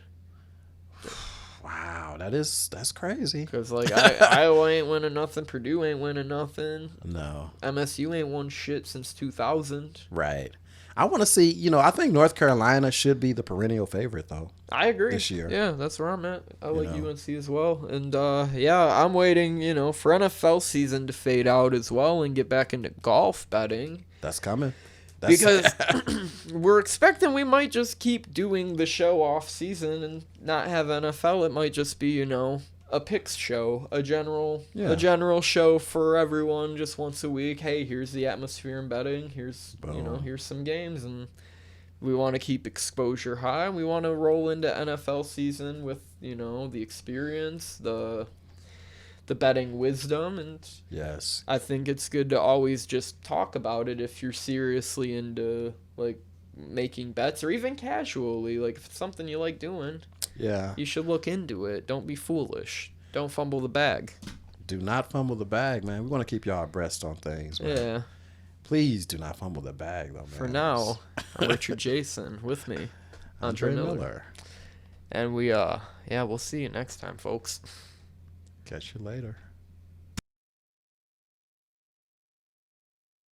Wow, that's crazy. Because, Iowa ain't winning nothing. Purdue ain't winning nothing. No. MSU ain't won shit since 2000. Right. I want to see, I think North Carolina should be the perennial favorite, though. I agree. This year. Yeah, that's where I'm at. I like know. UNC as well. And, I'm waiting, for NFL season to fade out as well and get back into golf betting. That's coming. Because we're expecting we might just keep doing the show off season and not have NFL. It might just be, a picks show, a general show for everyone just once a week. Hey, here's the atmosphere in betting. Here's here's some games, and we want to keep exposure high. We want to roll into NFL season with the experience, the betting wisdom, and yes. I think it's good to always just talk about it if you're seriously into making bets or even casually. If it's something you like doing, Yeah. you should look into it. Don't be foolish. Don't fumble the bag. Do not fumble the bag, man. We want to keep y'all abreast on things, man. Yeah. Please do not fumble the bag, though, man. For now, I'm Richard Jason with me, Andre Miller. And we'll see you next time, folks. Catch you later.